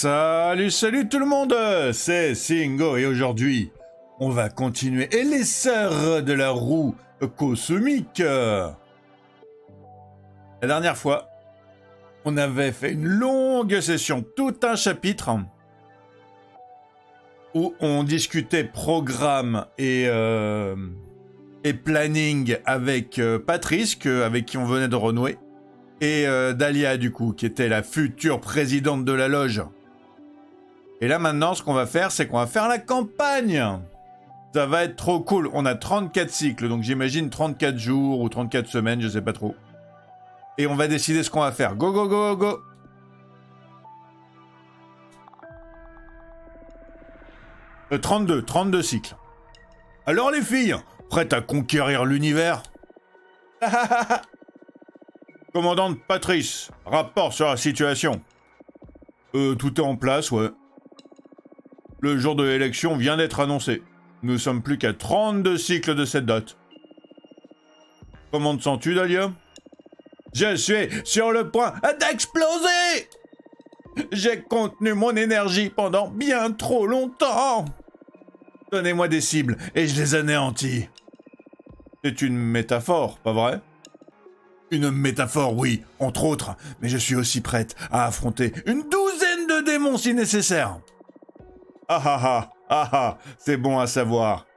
Salut, salut tout le monde, c'est Singo et aujourd'hui, on va continuer. Et les sœurs de la roue cosmique. La dernière fois, on avait fait une longue session, tout un chapitre, où on discutait programme et planning avec Patrice, avec qui on venait de renouer, et Dahlia du coup, qui était la future présidente de la loge. Et là maintenant, ce qu'on va faire, c'est qu'on va faire la campagne. Ça va être trop cool. On a 34 cycles, donc j'imagine 34 jours ou 34 semaines, je sais pas trop. Et on va décider ce qu'on va faire. Go, go, go, go. Le 32 cycles. Alors les filles, prêtes à conquérir l'univers? Commandante Patrice, rapport sur la situation. Tout est en place, ouais. Le jour de l'élection vient d'être annoncé. Nous sommes plus qu'à 32 cycles de cette date. Comment te sens-tu, Dahlia? Je suis sur le point d'exploser! J'ai contenu mon énergie pendant bien trop longtemps. Donnez-moi des cibles et je les anéantis. C'est une métaphore, pas vrai? Une métaphore, oui, entre autres, mais je suis aussi prête à affronter une douzaine de démons si nécessaire. Ah ah ah, ah ah, c'est bon à savoir.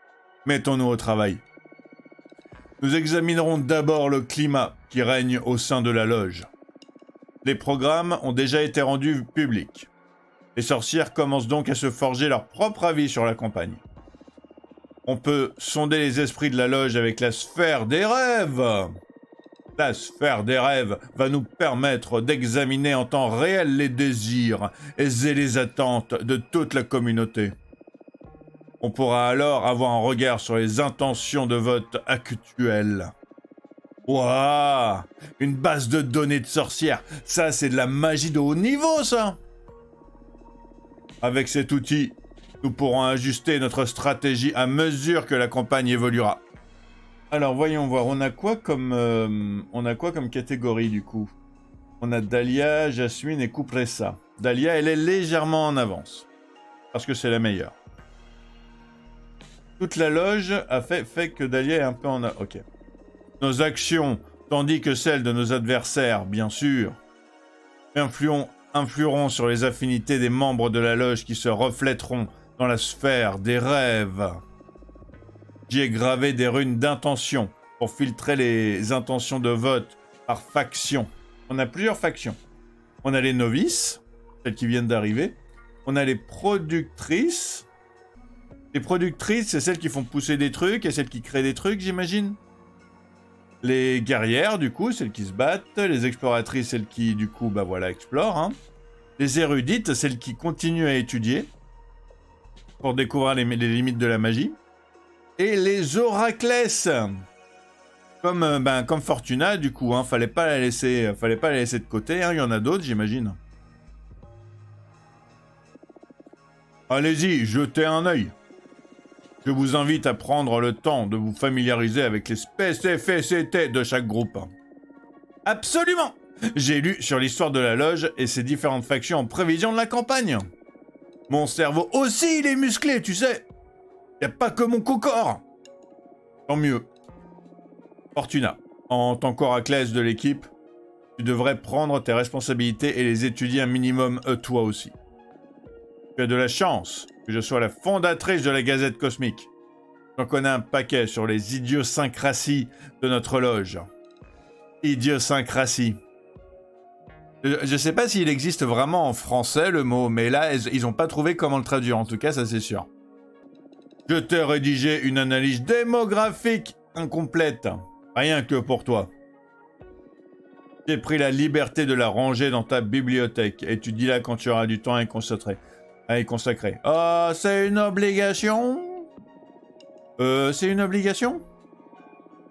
Mettons-nous au travail. Nous examinerons d'abord le climat qui règne au sein de la loge. Les programmes ont déjà été rendus publics. Les sorcières commencent donc à se forger leur propre avis sur la campagne. On peut sonder les esprits de la loge avec la sphère des rêves. La sphère des rêves va nous permettre d'examiner en temps réel les désirs et les attentes de toute la communauté. On pourra alors avoir un regard sur les intentions de vote actuelles. Waouh! Une base de données de sorcières, ça c'est de la magie de haut niveau, ça! Avec cet outil, nous pourrons ajuster notre stratégie à mesure que la campagne évoluera. Alors voyons voir, on a quoi comme catégorie du coup? On a Dahlia, Jasmine et Cupressa. Dahlia, elle est légèrement en avance, parce que c'est la meilleure. Toute la loge a fait que Dahlia est un peu en avance. Ok. Nos actions, tandis que celles de nos adversaires, bien sûr, influeront sur les affinités des membres de la loge qui se reflèteront dans la sphère des rêves. J'y ai gravé des runes d'intention pour filtrer les intentions de vote par faction. On a plusieurs factions. On a les novices, celles qui viennent d'arriver. On a les productrices. Les productrices, c'est celles qui font pousser des trucs et celles qui créent des trucs, j'imagine. Les guerrières, du coup, celles qui se battent. Les exploratrices, celles qui, du coup, explorent. Hein. Les érudites, celles qui continuent à étudier pour découvrir les limites de la magie. Et les oraclesses, comme Fortuna, du coup, hein, fallait pas la laisser de côté. Hein, il y en a d'autres, j'imagine. Allez-y, jetez un œil. Je vous invite à prendre le temps de vous familiariser avec les spécificités de chaque groupe. Absolument! J'ai lu sur l'histoire de la loge et ses différentes factions en prévision de la campagne. Mon cerveau aussi, il est musclé, tu sais. Y a pas que mon corps. Tant mieux. Fortuna, en tant qu'oraclès de l'équipe, tu devrais prendre tes responsabilités et les étudier un minimum toi aussi. Tu as de la chance que je sois la fondatrice de la Gazette Cosmique. J'en connais un paquet sur les idiosyncrasies de notre loge. Idiosyncrasie. Je sais pas s'il existe vraiment en français le mot, mais là, ils ont pas trouvé comment le traduire, en tout cas, ça c'est sûr. Je t'ai rédigé une analyse démographique incomplète, rien que pour toi. J'ai pris la liberté de la ranger dans ta bibliothèque. Étudie-la quand tu auras du temps à y consacrer. Ah, c'est une obligation? C'est une obligation?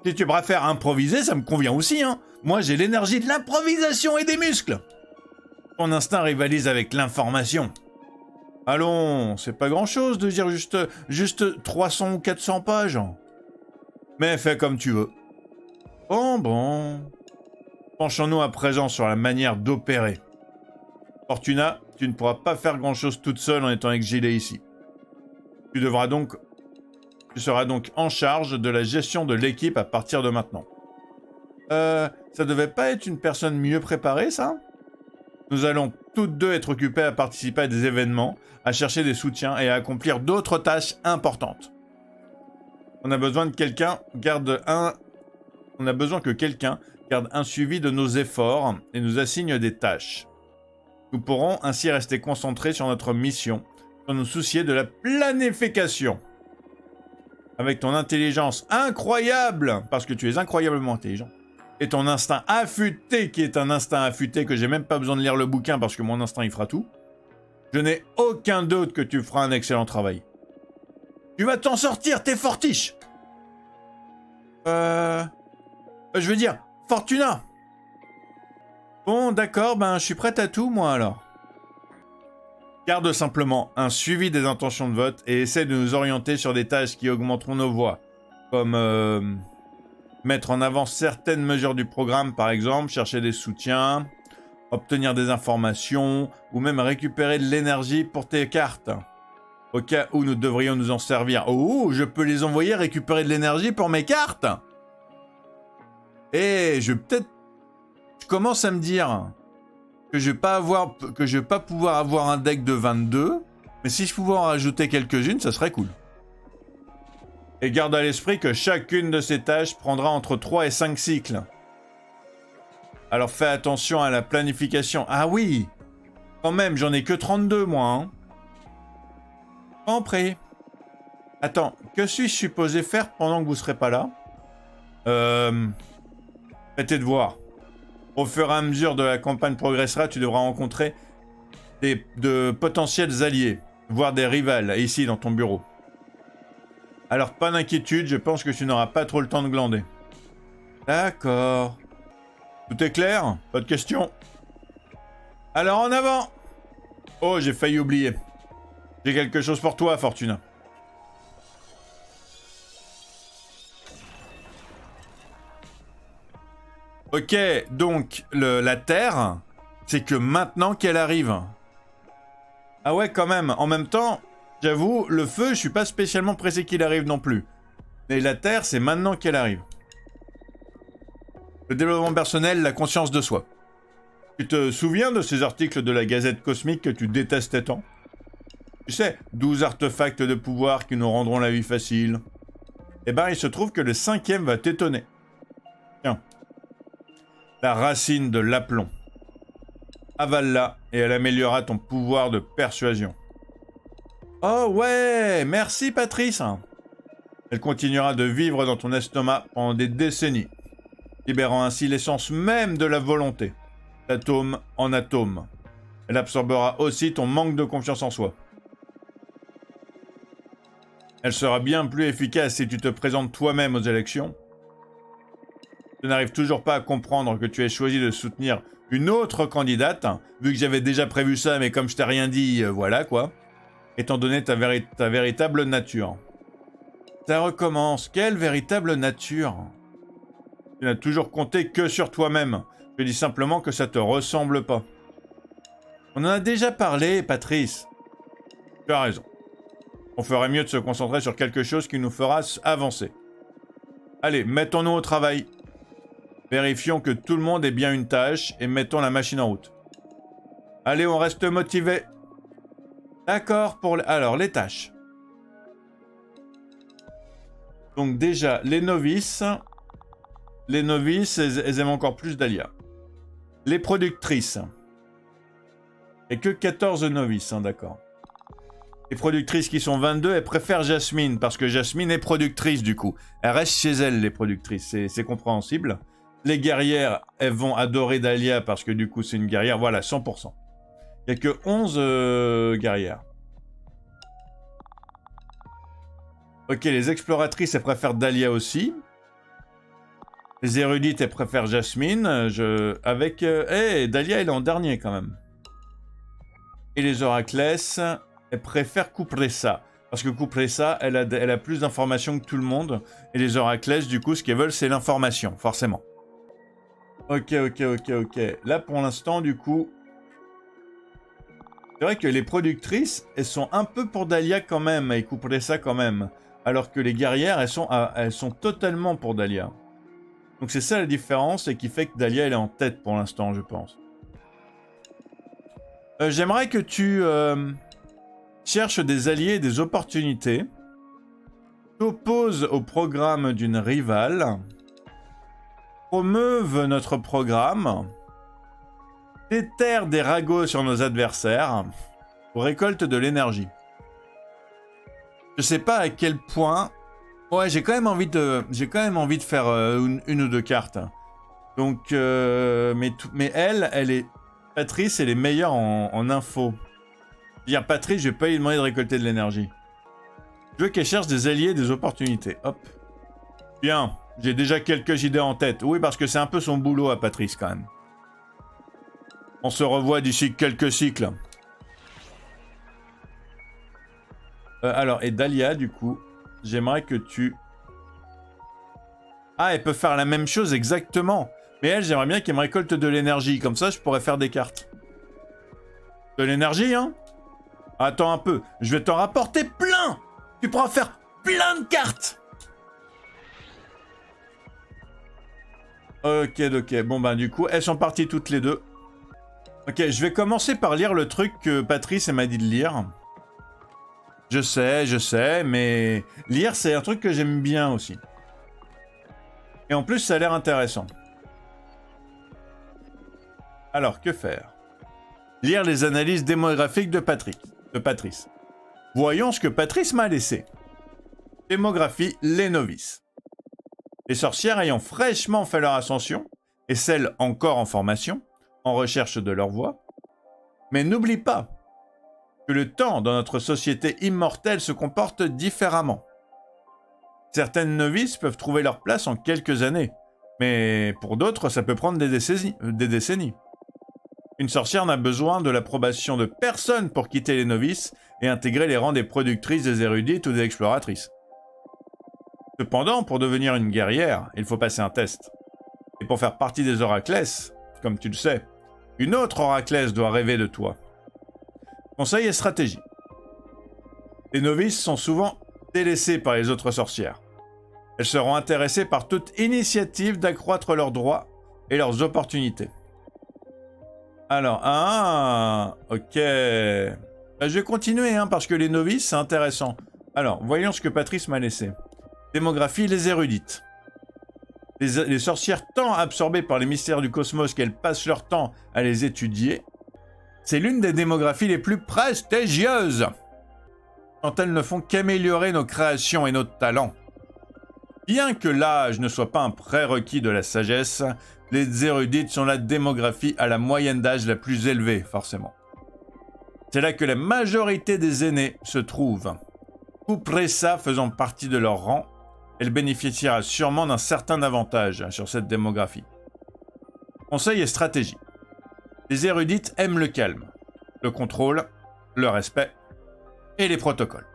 Si tu préfères improviser, ça me convient aussi, hein. Moi, j'ai l'énergie de l'improvisation et des muscles. Ton instinct rivalise avec l'information. Allons, c'est pas grand-chose de dire juste 300 ou 400 pages. Mais fais comme tu veux. Bon. Penchons-nous à présent sur la manière d'opérer. Fortuna, tu ne pourras pas faire grand-chose toute seule en étant exilée ici. Tu seras donc en charge de la gestion de l'équipe à partir de maintenant. Ça devait pas être une personne mieux préparée, ça? Nous allons toutes deux être occupées à participer à des événements, à chercher des soutiens et à accomplir d'autres tâches importantes. On a besoin que quelqu'un garde un suivi de nos efforts et nous assigne des tâches. Nous pourrons ainsi rester concentrés sur notre mission, sans nous soucier de la planification. Avec ton intelligence incroyable, parce que tu es incroyablement intelligent, et ton instinct affûté, qui est un instinct affûté que j'ai même pas besoin de lire le bouquin parce que mon instinct il fera tout, je n'ai aucun doute que tu feras un excellent travail. Tu vas t'en sortir, t'es fortiche. Je veux dire, Fortuna. Bon, d'accord, ben je suis prête à tout, moi, alors. Garde simplement un suivi des intentions de vote et essaie de nous orienter sur des tâches qui augmenteront nos voix, comme mettre en avant certaines mesures du programme, par exemple, chercher des soutiens, obtenir des informations, ou même récupérer de l'énergie pour tes cartes. Au cas où nous devrions nous en servir. Oh, je peux les envoyer récupérer de l'énergie pour mes cartes. Et je commence à me dire que je vais pas pouvoir avoir un deck de 22, mais si je pouvais en rajouter quelques-unes, ça serait cool. Et garde à l'esprit que chacune de ces tâches prendra entre 3 et 5 cycles. Alors fais attention à la planification. Ah oui, quand même, j'en ai que 32 moi. Hein. En prêt. Attends, que suis-je supposé faire pendant que vous serez pas là? Faites de voir. Au fur et à mesure de la campagne progressera, tu devras rencontrer de potentiels alliés, voire des rivales, ici dans ton bureau. Alors pas d'inquiétude, je pense que tu n'auras pas trop le temps de glander. D'accord. Tout est clair? Pas de questions? Alors en avant! Oh, j'ai failli oublier. J'ai quelque chose pour toi, Fortuna. Ok, donc la Terre, c'est que maintenant qu'elle arrive. Ah ouais, quand même. En même temps, j'avoue, le feu, je suis pas spécialement pressé qu'il arrive non plus. Mais la Terre, c'est maintenant qu'elle arrive. Le développement personnel, la conscience de soi. Tu te souviens de ces articles de la Gazette Cosmique que tu détestais tant? Tu sais, 12 artefacts de pouvoir qui nous rendront la vie facile. Eh ben, il se trouve que le 5e va t'étonner. Tiens. La racine de l'aplomb. Avale-la et elle améliorera ton pouvoir de persuasion. Oh ouais, merci Patrice. Elle continuera de vivre dans ton estomac pendant des décennies, libérant ainsi l'essence même de la volonté, d'atome en atome. Elle absorbera aussi ton manque de confiance en soi. Elle sera bien plus efficace si tu te présentes toi-même aux élections. Je n'arrive toujours pas à comprendre que tu aies choisi de soutenir une autre candidate, vu que j'avais déjà prévu ça, mais comme je t'ai rien dit, voilà quoi. Étant donné ta véritable nature. Ça recommence. Quelle véritable nature? Tu n'as toujours compté que sur toi-même. Je dis simplement que ça te ressemble pas. On en a déjà parlé, Patrice. Tu as raison. On ferait mieux de se concentrer sur quelque chose qui nous fera avancer. Allez, mettons-nous au travail. Vérifions que tout le monde ait bien une tâche et mettons la machine en route. Allez, on reste motivé. D'accord pour... Alors, les tâches. Donc déjà, les novices, elles aiment encore plus Dahlia. Les productrices. Et que 14 novices, hein, d'accord. Les productrices qui sont 22, elles préfèrent Jasmine, parce que Jasmine est productrice du coup. Elles restent chez elles, les productrices, c'est compréhensible. Les guerrières, elles vont adorer Dahlia, parce que du coup c'est une guerrière, voilà, 100%. Il n'y a que 11 guerrières. Ok, les exploratrices, elles préfèrent Dahlia aussi. Les érudites, elles préfèrent Jasmine. Dahlia, elle est en dernier quand même. Et les oraclesses, elles préfèrent Cupressa. Parce que Cupressa, elle a plus d'informations que tout le monde. Et les oraclesses, du coup, ce qu'elles veulent, c'est l'information, forcément. Ok. Là, pour l'instant, du coup... C'est vrai que les productrices, elles sont un peu pour Dahlia quand même, elles coupleraient ça quand même. Alors que les guerrières, elles sont totalement pour Dahlia. Donc c'est ça la différence et qui fait que Dahlia, elle est en tête pour l'instant, je pense. J'aimerais que tu cherches des alliés et des opportunités. T'opposes au programme d'une rivale. Promeuve notre programme. Déterre des ragots sur nos adversaires. Ou récolte de l'énergie. Je sais pas à quel point... Ouais, j'ai quand même envie de faire une ou deux cartes. Donc, mais elle est... Patrice, elle est meilleure en info. Dire Patrice, je vais pas lui demander de récolter de l'énergie. Je veux qu'elle cherche des alliés, des opportunités. Hop. Bien, j'ai déjà quelques idées en tête. Oui, parce que c'est un peu son boulot à Patrice, quand même. On se revoit d'ici quelques cycles. Alors, et Dahlia, du coup, j'aimerais que tu... Ah, elle peut faire la même chose exactement. Mais elle, j'aimerais bien qu'elle me récolte de l'énergie. Comme ça, je pourrais faire des cartes. De l'énergie, hein? Attends un peu. Je vais t'en rapporter plein. Tu pourras faire plein de cartes. Ok, ok. Bon, ben, du coup, elles sont parties toutes les deux. Ok, je vais commencer par lire le truc que Patrice m'a dit de lire. Je sais, mais lire, c'est un truc que j'aime bien aussi. Et en plus, ça a l'air intéressant. Alors, que faire? Lire les analyses démographiques de Patrice. Voyons ce que Patrice m'a laissé. Démographie, les novices. Les sorcières ayant fraîchement fait leur ascension, et celles encore en formation, en recherche de leur voie. Mais n'oublie pas que le temps dans notre société immortelle se comporte différemment. Certaines novices peuvent trouver leur place en quelques années, mais pour d'autres, ça peut prendre des décennies. Une sorcière n'a besoin de l'approbation de personne pour quitter les novices et intégrer les rangs des productrices, des érudites ou des exploratrices. Cependant, pour devenir une guerrière, il faut passer un test. Et pour faire partie des oraclès, comme tu le sais, une autre oraclès doit rêver de toi. Conseil et stratégie. Les novices sont souvent délaissées par les autres sorcières. Elles seront intéressées par toute initiative d'accroître leurs droits et leurs opportunités. Alors, ok. Bah, je vais continuer, parce que les novices, c'est intéressant. Alors, voyons ce que Patrice m'a laissé. Démographie, les érudites. Les sorcières tant absorbées par les mystères du cosmos qu'elles passent leur temps à les étudier, c'est l'une des démographies les plus prestigieuses, quand elles ne font qu'améliorer nos créations et nos talents. Bien que l'âge ne soit pas un prérequis de la sagesse, les érudites sont la démographie à la moyenne d'âge la plus élevée, forcément. C'est là que la majorité des aînés se trouvent. Coupressa faisant partie de leur rang, elle bénéficiera sûrement d'un certain avantage sur cette démographie. Conseil et stratégie. Les érudites aiment le calme, le contrôle, le respect et les protocoles.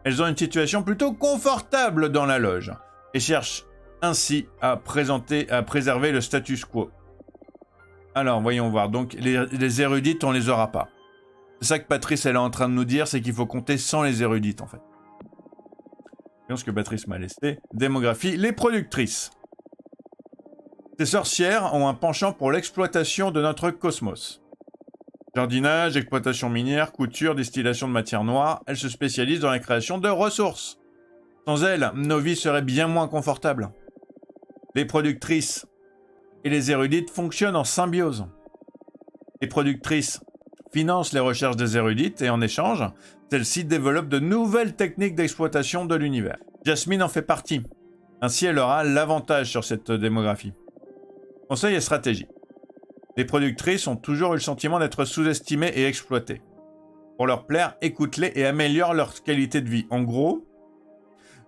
Elles ont une situation plutôt confortable dans la loge et cherchent ainsi à préserver le status quo. Alors, voyons voir. Donc, les érudites, on les aura pas. C'est ça que Patrice, elle est en train de nous dire, c'est qu'il faut compter sans les érudites, en fait. Voyons ce que Patrice m'a laissé. Démographie, les productrices. Ces sorcières ont un penchant pour l'exploitation de notre cosmos. Jardinage, exploitation minière, couture, distillation de matières noires, elles se spécialisent dans la création de ressources. Sans elles, nos vies seraient bien moins confortables. Les productrices et les érudites fonctionnent en symbiose. Les productrices financent les recherches des érudites et en échange, celles-ci développent de nouvelles techniques d'exploitation de l'univers. Jasmine en fait partie. Ainsi, elle aura l'avantage sur cette démographie. Conseil et stratégie. Les productrices ont toujours eu le sentiment d'être sous-estimées et exploitées. Pour leur plaire, écoute-les et améliore leur qualité de vie. En gros,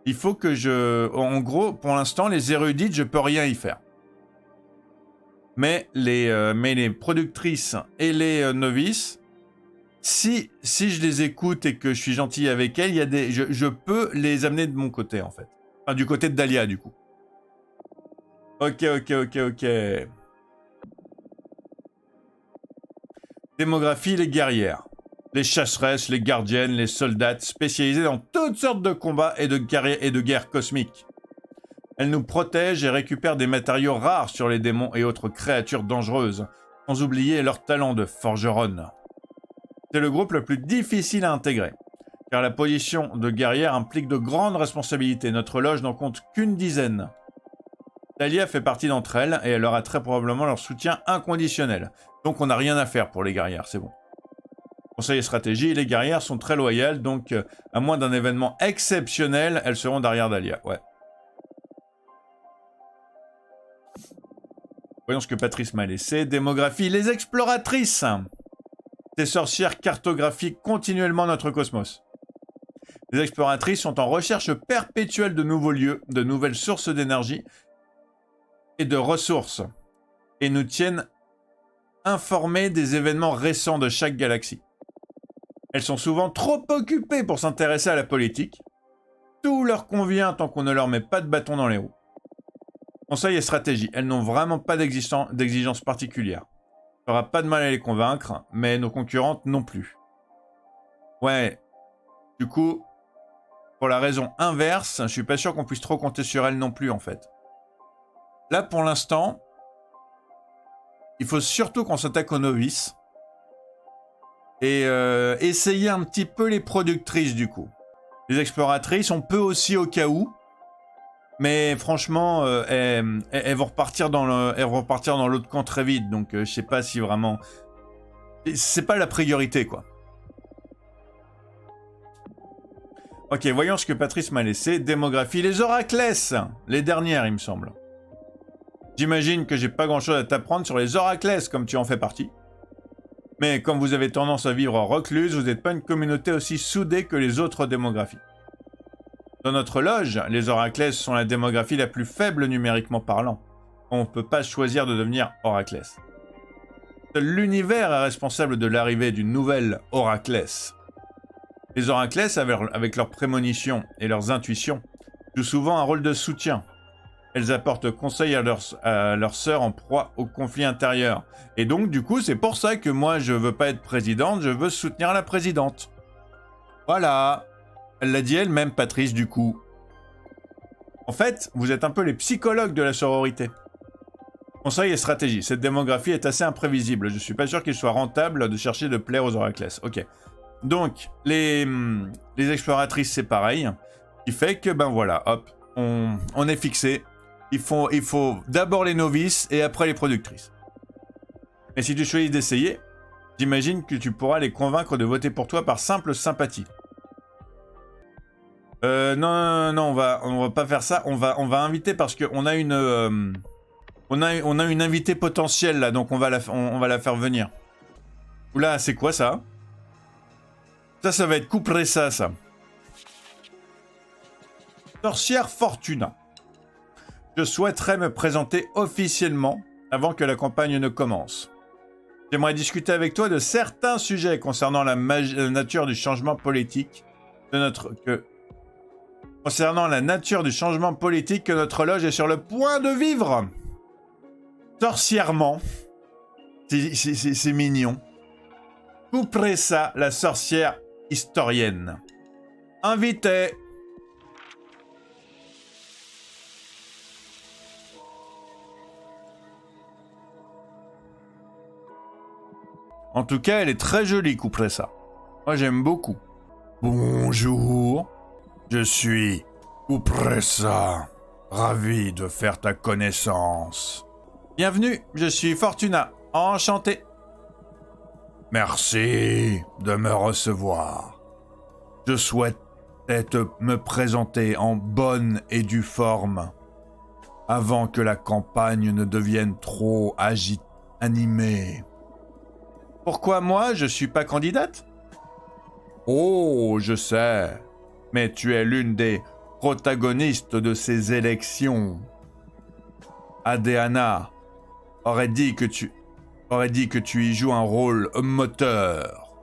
il faut que En gros, pour l'instant, les érudites, je peux rien y faire. Mais les productrices et les novices, si je les écoute et que je suis gentil avec elles, je peux les amener de mon côté, en fait. Enfin, du côté de Dahlia, du coup. Ok. Démographie, les guerrières. Les chasseresses, les gardiennes, les soldats spécialisés dans toutes sortes de combats et de guerres cosmiques. Elles nous protègent et récupèrent des matériaux rares sur les démons et autres créatures dangereuses, sans oublier leur talent de forgeronne. C'est le groupe le plus difficile à intégrer, car la position de guerrière implique de grandes responsabilités. Notre loge n'en compte qu'une dizaine. Talia fait partie d'entre elles et elle aura très probablement leur soutien inconditionnel. Donc on n'a rien à faire pour les guerrières, c'est bon. Conseil et stratégie, les guerrières sont très loyales, donc à moins d'un événement exceptionnel, elles seront derrière Dahlia. Ouais. Voyons ce que Patrice m'a laissé. Démographie, les exploratrices. Ces sorcières cartographient continuellement notre cosmos. Les exploratrices sont en recherche perpétuelle de nouveaux lieux, de nouvelles sources d'énergie et de ressources, et nous tiennent informés des événements récents de chaque galaxie. Elles sont souvent trop occupées pour s'intéresser à la politique. Tout leur convient tant qu'on ne leur met pas de bâton dans les roues. Conseil et stratégie, elles n'ont vraiment pas d'exigence particulière. Il n'y aura pas de mal à les convaincre, mais nos concurrentes non plus. Ouais, du coup, pour la raison inverse, je suis pas sûr qu'on puisse trop compter sur elles non plus en fait. Là pour l'instant, il faut surtout qu'on s'attaque aux novices. Et essayer un petit peu les productrices du coup. Les exploratrices, on peut aussi au cas où. Mais franchement, elles vont repartir dans l'autre camp très vite. Donc je sais pas si vraiment... C'est pas la priorité quoi. Ok, voyons ce que Patrice m'a laissé. Démographie, les oraclès. Les dernières il me semble. J'imagine que j'ai pas grand chose à t'apprendre sur les oraclès comme tu en fais partie. Mais comme vous avez tendance à vivre recluse, vous n'êtes pas une communauté aussi soudée que les autres démographies. Dans notre loge, les oraclès sont la démographie la plus faible numériquement parlant. On ne peut pas choisir de devenir oraclès. Seul l'univers est responsable de l'arrivée d'une nouvelle oraclès. Les oraclès, avec leurs prémonitions et leurs intuitions, jouent souvent un rôle de soutien. Elles apportent conseil à leurs sœurs en proie au conflit intérieur. Et donc, du coup, c'est pour ça que moi, je veux pas être présidente, je veux soutenir la présidente. Voilà. Elle l'a dit elle-même, Patrice, du coup. En fait, vous êtes un peu les psychologues de la sororité. Conseil et stratégie. Cette démographie est assez imprévisible. Je suis pas sûr qu'il soit rentable de chercher de plaire aux oraclès. Ok. Donc, les exploratrices, c'est pareil. Ce qui fait que, ben voilà, hop, on est fixé. Il faut d'abord les novices et après les productrices. Mais si tu choisis d'essayer, j'imagine que tu pourras les convaincre de voter pour toi par simple sympathie. Non, on va pas faire ça. On va inviter parce que on a une invitée potentielle là, donc on va la faire venir. Oula, c'est quoi ça? Ça va être Coupressa, ça. Sorcière Fortuna. Je souhaiterais me présenter officiellement avant que la campagne ne commence. J'aimerais discuter avec toi de certains sujets concernant la nature du changement politique que notre loge est sur le point de vivre. Sorcièrement. C'est mignon. Coupressa, la sorcière historienne. Invité. En tout cas, elle est très jolie, Coupressa. Moi, j'aime beaucoup. Bonjour. Je suis Coupressa. Ravi de faire ta connaissance. Bienvenue, je suis Fortuna. Enchanté. Merci de me recevoir. Je souhaitais me présenter en bonne et due forme avant que la campagne ne devienne trop animée. Pourquoi moi, je suis pas candidate? Oh, je sais, mais tu es l'une des protagonistes de ces élections. Adéana aurait dit que tu y joues un rôle moteur.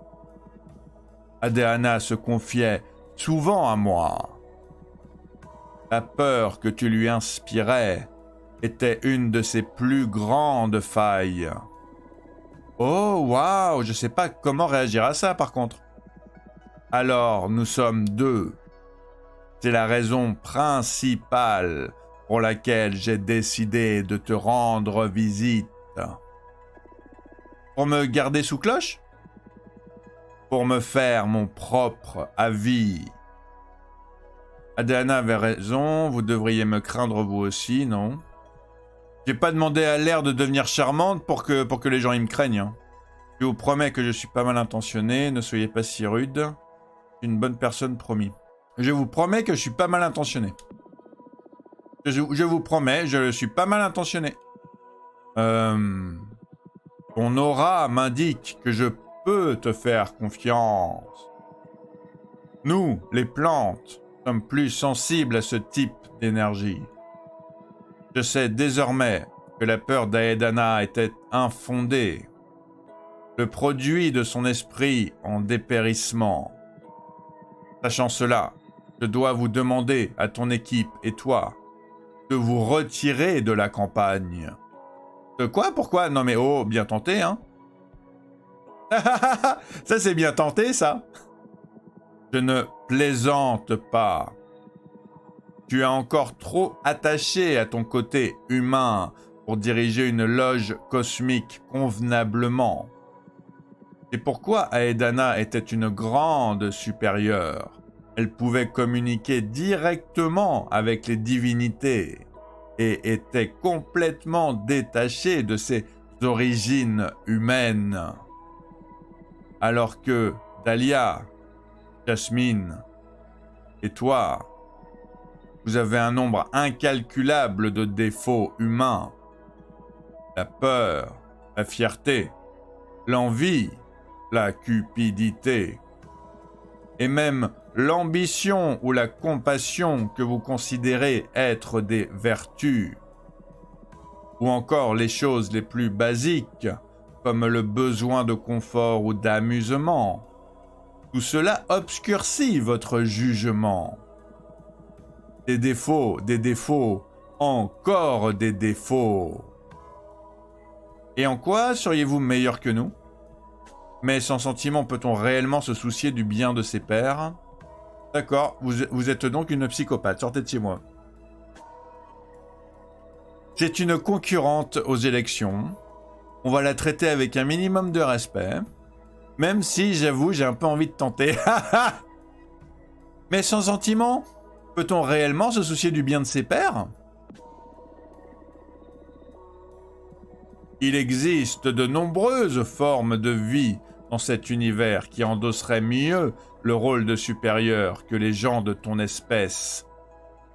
Adéana se confiait souvent à moi. La peur que tu lui inspirais était une de ses plus grandes failles. Oh, waouh, je sais pas comment réagir à ça, par contre. Alors, nous sommes deux. C'est la raison principale pour laquelle j'ai décidé de te rendre visite. Pour me garder sous cloche? Pour me faire mon propre avis. Adéana avait raison, vous devriez me craindre vous aussi, non? J'ai pas demandé à l'air de devenir charmante pour que les gens y me craignent. Hein. Je vous promets que je suis pas mal intentionné, ne soyez pas si rude. Je suis une bonne personne, promis. Je vous promets que je suis pas mal intentionné. Je vous promets, je suis pas mal intentionné. Ton aura m'indique que je peux te faire confiance. Nous, les plantes, sommes plus sensibles à ce type d'énergie. Je sais désormais que la peur d'Aedana était infondée, le produit de son esprit en dépérissement. Sachant cela, je dois vous demander à ton équipe et toi de vous retirer de la campagne. De quoi? Pourquoi? Non mais oh, bien tenté, hein? Ça c'est bien tenté, ça. Je ne plaisante pas. Tu es encore trop attaché à ton côté humain pour diriger une loge cosmique convenablement. C'est pourquoi Aedana était une grande supérieure. Elle pouvait communiquer directement avec les divinités et était complètement détachée de ses origines humaines. Alors que Dahlia, Jasmine et toi, vous avez un nombre incalculable de défauts humains. La peur, la fierté, l'envie, la cupidité, et même l'ambition ou la compassion que vous considérez être des vertus, ou encore les choses les plus basiques, comme le besoin de confort ou d'amusement. Tout cela obscurcit votre jugement. Des défauts, encore des défauts. Et en quoi seriez-vous meilleur que nous? Mais sans sentiment, peut-on réellement se soucier du bien de ses pairs? D'accord, vous êtes donc une psychopathe, sortez de chez moi. C'est une concurrente aux élections. On va la traiter avec un minimum de respect. Même si, j'avoue, j'ai un peu envie de tenter. Mais sans sentiment, peut-on réellement se soucier du bien de ses pairs? Il existe de nombreuses formes de vie dans cet univers qui endosseraient mieux le rôle de supérieur que les gens de ton espèce.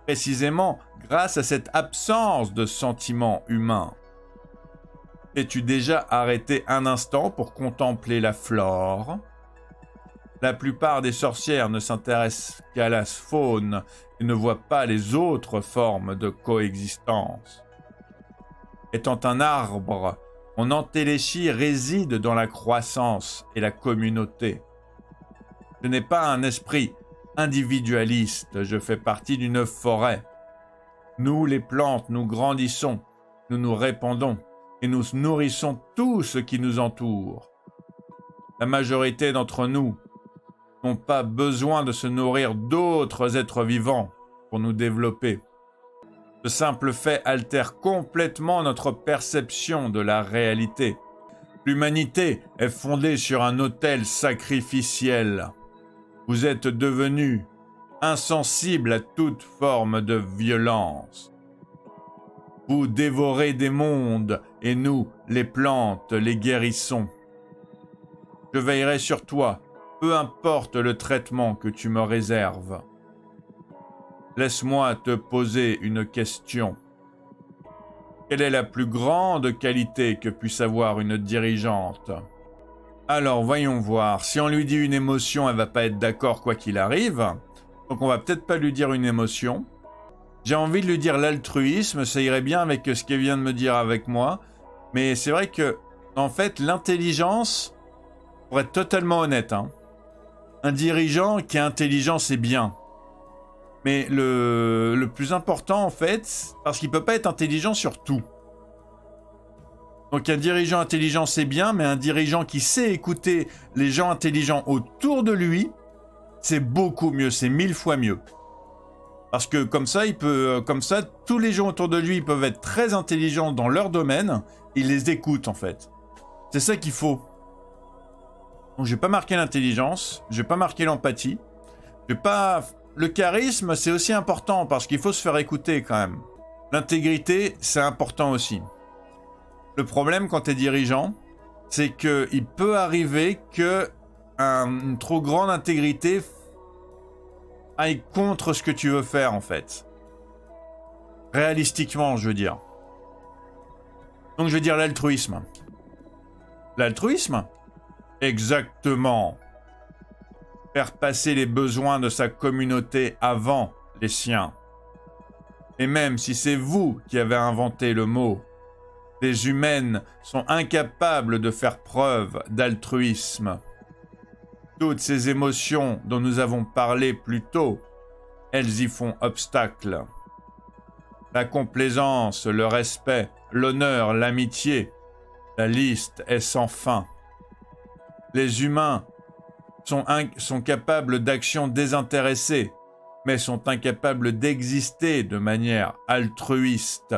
Précisément grâce à cette absence de sentiments humains. Es-tu déjà arrêté un instant pour contempler la flore? La plupart des sorcières ne s'intéressent qu'à la faune et ne voient pas les autres formes de coexistence. Étant un arbre, mon entéléchie réside dans la croissance et la communauté. Je n'ai pas un esprit individualiste, je fais partie d'une forêt. Nous, les plantes, nous grandissons, nous nous répandons et nous nourrissons tout ce qui nous entoure. La majorité d'entre nous n'ont pas besoin de se nourrir d'autres êtres vivants pour nous développer. Ce simple fait altère complètement notre perception de la réalité. L'humanité est fondée sur un autel sacrificiel. Vous êtes devenus insensibles à toute forme de violence. Vous dévorez des mondes et nous, les plantes, les guérissons. Je veillerai sur toi, peu importe le traitement que tu me réserves. Laisse-moi te poser une question. Quelle est la plus grande qualité que puisse avoir une dirigeante? Alors, voyons voir. Si on lui dit une émotion, elle va pas être d'accord quoi qu'il arrive. Donc on va peut-être pas lui dire une émotion. J'ai envie de lui dire l'altruisme, ça irait bien avec ce qu'elle vient de me dire avec moi. Mais c'est vrai que, en fait, l'intelligence, pour être totalement honnête, hein, un dirigeant qui est intelligent, c'est bien. Mais le plus important, en fait, parce qu'il peut pas être intelligent sur tout. Donc un dirigeant intelligent, c'est bien, mais un dirigeant qui sait écouter les gens intelligents autour de lui, c'est beaucoup mieux, c'est 1000 fois mieux. Parce que comme ça, tous les gens autour de lui ils peuvent être très intelligents dans leur domaine, il les écoute en fait. C'est ça qu'il faut. Donc je vais pas marquer l'intelligence, je vais pas marquer l'empathie, je vais pas... Le charisme, c'est aussi important parce qu'il faut se faire écouter quand même. L'intégrité, c'est important aussi. Le problème quand tu es dirigeant, c'est qu'il peut arriver que une trop grande intégrité aille contre ce que tu veux faire en fait. Réalistiquement, je veux dire. Donc je vais dire l'altruisme. L'altruisme ? Exactement. Faire passer les besoins de sa communauté avant les siens. Et même si c'est vous qui avez inventé le mot, les humaines sont incapables de faire preuve d'altruisme. Toutes ces émotions dont nous avons parlé plus tôt, elles y font obstacle. La complaisance, le respect, l'honneur, l'amitié, la liste est sans fin. Les humains sont capables d'actions désintéressées, mais sont incapables d'exister de manière altruiste.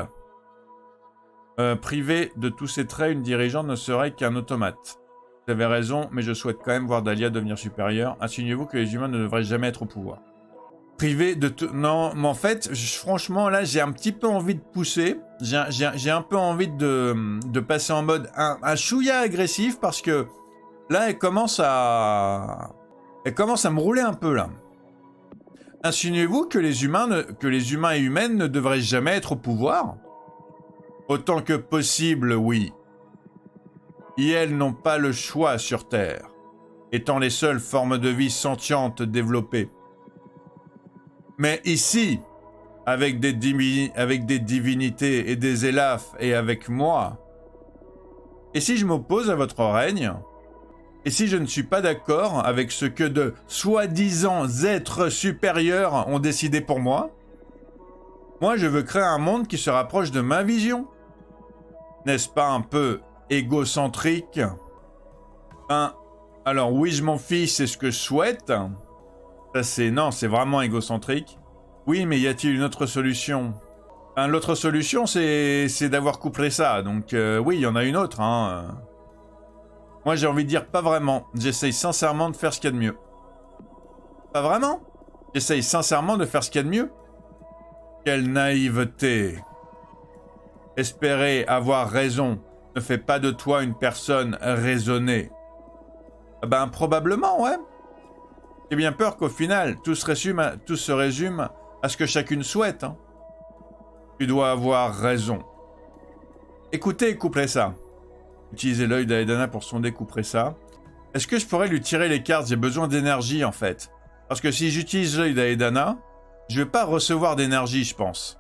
Privé de tous ces traits, une dirigeante ne serait qu'un automate. Vous avez raison, mais je souhaite quand même voir Dahlia devenir supérieure. Insinuez-vous que les humains ne devraient jamais être au pouvoir. Privé de tout... Non, mais en fait, franchement, là, j'ai un petit peu envie de pousser. J'ai un peu envie de passer en mode un chouïa agressif, parce que là, elle commence à me rouler un peu, là. Insinuez-vous que les humains et humaines ne devraient jamais être au pouvoir ? Autant que possible, oui. Et elles n'ont pas le choix sur Terre, étant les seules formes de vie sentientes développées. Mais ici, avec des divinités et des élafes et avec moi, et si je m'oppose à votre règne ? Et si je ne suis pas d'accord avec ce que de soi-disant êtres supérieurs ont décidé pour moi ? Moi, je veux créer un monde qui se rapproche de ma vision. N'est-ce pas un peu égocentrique ? Alors oui, je m'en fiche, c'est ce que je souhaite. Ça, c'est vraiment égocentrique. Oui, mais y a-t-il une autre solution ? L'autre solution, c'est d'avoir couplé ça. Donc oui, il y en a une autre. Moi, j'ai envie de dire pas vraiment. J'essaye sincèrement de faire ce qu'il y a de mieux. Pas vraiment ? J'essaye sincèrement de faire ce qu'il y a de mieux. Quelle naïveté. Espérer avoir raison ne fait pas de toi une personne raisonnée. Probablement, ouais. J'ai bien peur qu'au final, tout se résume à ce que chacune souhaite. Tu dois avoir raison. Écoutez et couplez ça. Utiliser l'œil d'Aedana pour sonder, couper ça. Est-ce que je pourrais lui tirer les cartes ? J'ai besoin d'énergie en fait. Parce que si j'utilise l'œil d'Aedana, je vais pas recevoir d'énergie, je pense.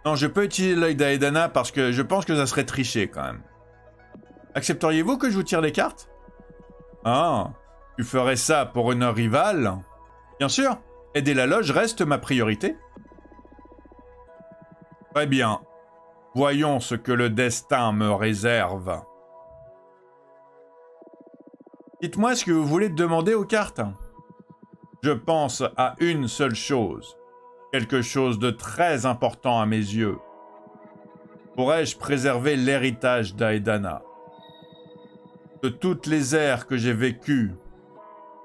Non, je peux utiliser l'œil d'Aedana parce que je pense que ça serait triché quand même. Accepteriez-vous que je vous tire les cartes ? Ah, tu ferais ça pour une rivale ? Bien sûr, aider la loge reste ma priorité. Très bien. Voyons ce que le destin me réserve. Dites-moi ce que vous voulez demander aux cartes. Je pense à une seule chose. Quelque chose de très important à mes yeux. Pourrais-je préserver l'héritage d'Aedana ? De toutes les ères que j'ai vécues,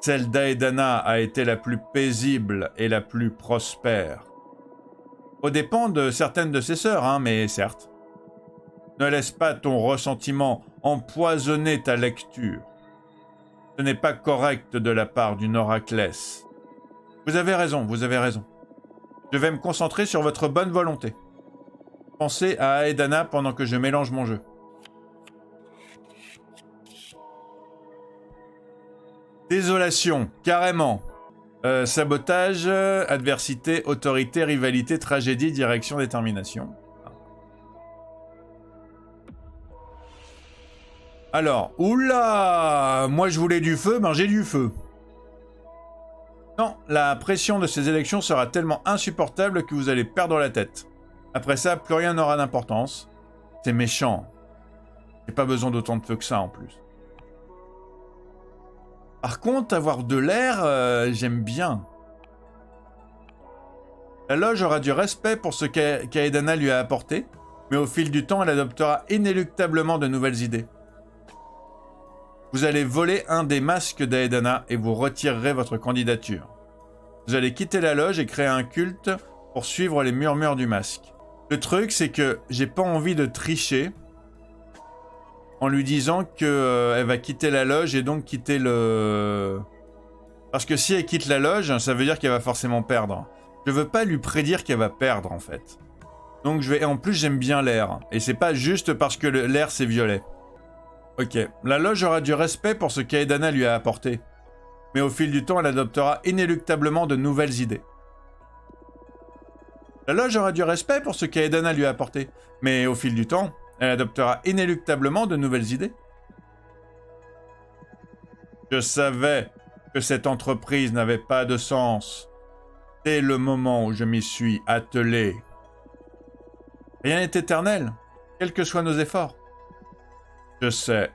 celle d'Aedana a été la plus paisible et la plus prospère. Au dépend de certaines de ses sœurs, mais certes. Ne laisse pas ton ressentiment empoisonner ta lecture. Ce n'est pas correct de la part d'une oraclesse. Vous avez raison, vous avez raison. Je vais me concentrer sur votre bonne volonté. Pensez à Aedana pendant que je mélange mon jeu. Désolation, carrément. Sabotage, adversité, autorité, rivalité, tragédie, direction, détermination. Alors, oula, moi je voulais du feu, j'ai du feu. Non, la pression de ces élections sera tellement insupportable que vous allez perdre la tête. Après ça, plus rien n'aura d'importance. C'est méchant. J'ai pas besoin d'autant de feu que ça en plus. Par contre, avoir de l'air, j'aime bien. La loge aura du respect pour ce qu'Aedana lui a apporté, mais au fil du temps, elle adoptera inéluctablement de nouvelles idées. Vous allez voler un des masques d'Aedana et vous retirerez votre candidature. Vous allez quitter la loge et créer un culte pour suivre les murmures du masque. Le truc, c'est que j'ai pas envie de tricher en lui disant qu'elle va quitter la loge et donc quitter le... Parce que si elle quitte la loge, ça veut dire qu'elle va forcément perdre. Je veux pas lui prédire qu'elle va perdre, en fait. Donc je vais... Et en plus, j'aime bien l'air. Et c'est pas juste parce que l'air, c'est violet. Ok. La loge aura du respect pour ce qu'Aedana lui a apporté. Mais au fil du temps, elle adoptera inéluctablement de nouvelles idées. La loge aura du respect pour ce qu'Aedana lui a apporté. Mais au fil du temps, elle adoptera inéluctablement de nouvelles idées. Je savais que cette entreprise n'avait pas de sens. Dès le moment où je m'y suis attelé. Rien n'est éternel, quels que soient nos efforts. Je sais.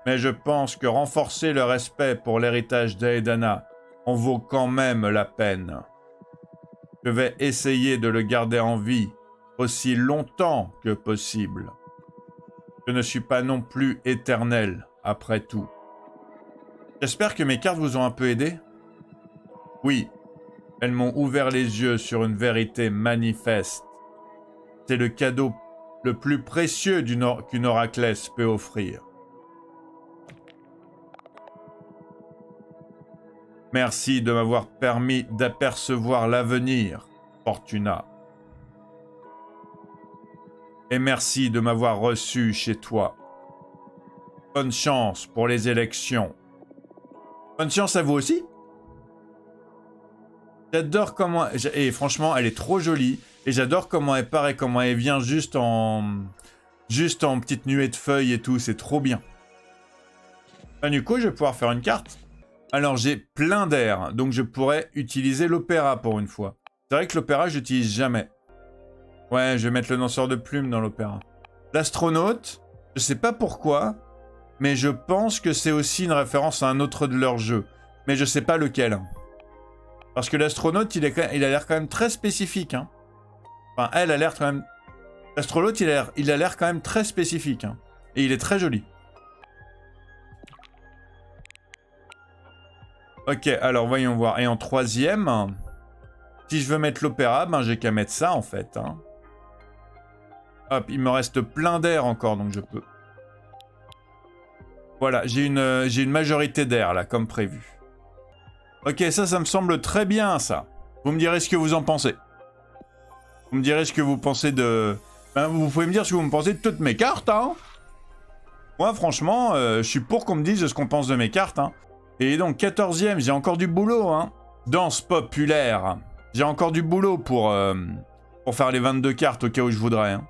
Mais je pense que renforcer le respect pour l'héritage d'Aedana en vaut quand même la peine. Je vais essayer de le garder en vie aussi longtemps que possible. Je ne suis pas non plus éternel, après tout. J'espère que mes cartes vous ont un peu aidé. Oui, elles m'ont ouvert les yeux sur une vérité manifeste. C'est le cadeau le plus précieux qu'une oraclesse peut offrir. Merci de m'avoir permis d'apercevoir l'avenir, Fortuna. Et merci de m'avoir reçu chez toi. Bonne chance pour les élections. Bonne chance à vous aussi. J'adore comment... Et franchement, elle est trop jolie. Et j'adore comment elle part et comment elle vient juste en petite nuée de feuilles et tout. C'est trop bien. Du coup, je vais pouvoir faire une carte. Alors, j'ai plein d'air. Donc, je pourrais utiliser l'opéra pour une fois. C'est vrai que l'opéra, je n'utilise jamais. Ouais, je vais mettre le lanceur de plumes dans l'opéra. L'astronaute, je sais pas pourquoi, mais je pense que c'est aussi une référence à un autre de leurs jeux. Mais je sais pas lequel. Parce que l'astronaute, il a l'air quand même très spécifique. Hein. Enfin, elle a l'air quand même... L'astronaute, il a l'air quand même très spécifique. Hein. Et il est très joli. Ok, alors voyons voir. Et en troisième, si je veux mettre l'opéra, ben j'ai qu'à mettre ça en fait. Hein. Hop, il me reste plein d'air encore, donc je peux. Voilà, j'ai une majorité d'air là, comme prévu. Ok, ça me semble très bien, ça. Vous me direz ce que vous en pensez. Vous me direz ce que vous pensez de... Ben, vous pouvez me dire ce que vous me pensez de toutes mes cartes, hein. Moi, franchement, je suis pour qu'on me dise ce qu'on pense de mes cartes, hein. Et donc, 14e, j'ai encore du boulot, hein. Danse populaire. J'ai encore du boulot pour faire les 22 cartes au cas où je voudrais, hein.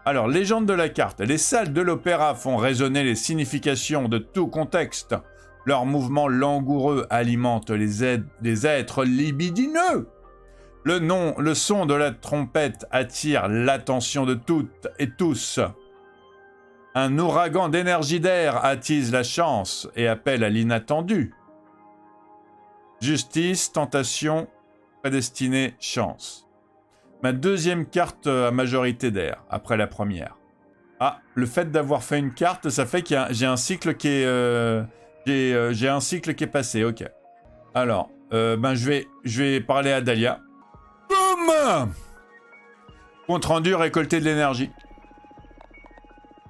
Alors, légende de la carte. Les salles de l'opéra font résonner les significations de tout contexte. Leurs mouvements langoureux alimentent les êtres libidineux. Le son de la trompette attire l'attention de toutes et tous. Un ouragan d'énergie d'air attise la chance et appelle à l'inattendu. Justice, tentation, prédestinée, chance. Ma deuxième carte à majorité d'air, après la première. Ah, le fait d'avoir fait une carte, ça fait que j'ai un cycle qui est... j'ai un cycle qui est passé, ok. Alors, ben je vais parler à Dahlia. Boum! Compte rendu, récolter de l'énergie.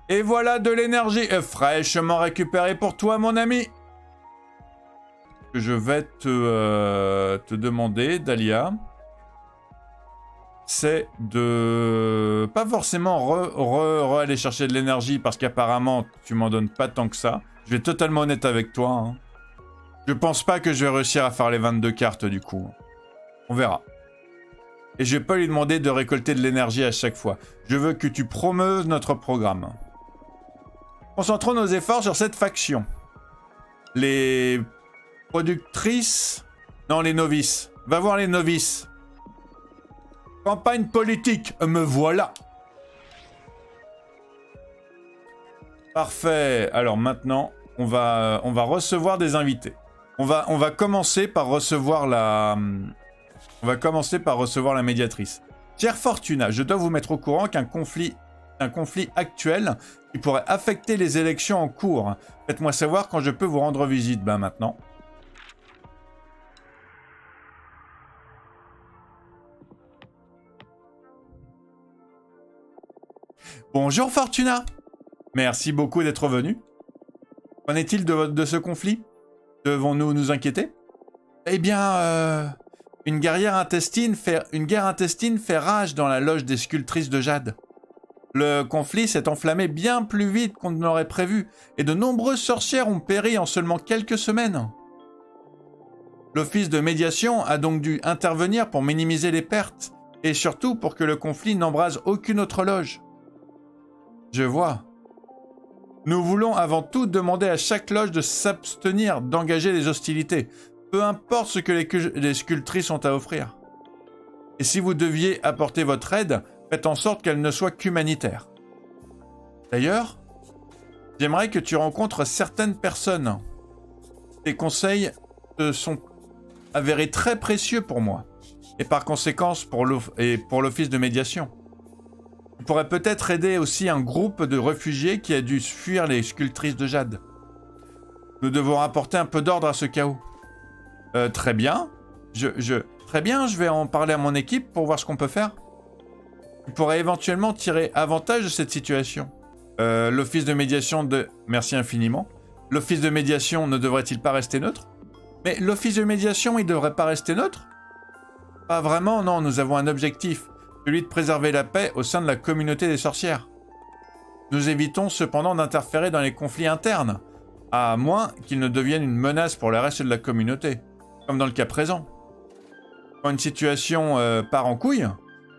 Et voilà de l'énergie fraîchement récupérée pour toi, mon ami. Je vais te demander, Dahlia, c'est de pas forcément aller chercher de l'énergie parce qu'apparemment tu m'en donnes pas tant que ça. Je vais être totalement honnête avec toi. Hein. Je pense pas que je vais réussir à faire les 22 cartes du coup. On verra. Et je vais pas lui demander de récolter de l'énergie à chaque fois. Je veux que tu promeuves notre programme. Concentrons nos efforts sur cette faction. Les productrices... Non, les novices. Va voir les novices. Campagne politique, me voilà. Parfait. Alors maintenant, on va recevoir des invités. On va commencer par recevoir la... On va commencer par recevoir la médiatrice. Chère Fortuna, je dois vous mettre au courant qu'un conflit actuel qui pourrait affecter les élections en cours. Faites-moi savoir quand je peux vous rendre visite. Ben maintenant. Bonjour Fortuna. Merci beaucoup d'être venu. Qu'en est-il de ce conflit? Devons-nous nous inquiéter? Eh bien, une guerre intestine fait rage dans la loge des sculptrices de jade. Le conflit s'est enflammé bien plus vite qu'on ne l'aurait prévu, et de nombreuses sorcières ont péri en seulement quelques semaines. L'office de médiation a donc dû intervenir pour minimiser les pertes, et surtout pour que le conflit n'embrase aucune autre loge. Je vois. Nous voulons avant tout demander à chaque loge de s'abstenir d'engager les hostilités, peu importe ce que les sculptrices ont à offrir. Et si vous deviez apporter votre aide, faites en sorte qu'elle ne soit qu'humanitaire. D'ailleurs, j'aimerais que tu rencontres certaines personnes. Tes conseils te sont avérés très précieux pour moi, et par conséquent pour l'office de médiation. Tu pourrais peut-être aider aussi un groupe de réfugiés qui a dû fuir les sculptrices de jade. Nous devons apporter un peu d'ordre à ce chaos. Très bien. Très bien, je vais en parler à mon équipe pour voir ce qu'on peut faire. Tu pourrais éventuellement tirer avantage de cette situation. L'office de médiation de... Merci infiniment. L'office de médiation ne devrait-il pas rester neutre? Mais l'office de médiation, il devrait pas rester neutre? Pas vraiment, non, nous avons un objectif. Celui de préserver la paix au sein de la communauté des sorcières. Nous évitons cependant d'interférer dans les conflits internes, à moins qu'ils ne deviennent une menace pour le reste de la communauté, comme dans le cas présent. Quand une situation part en couille,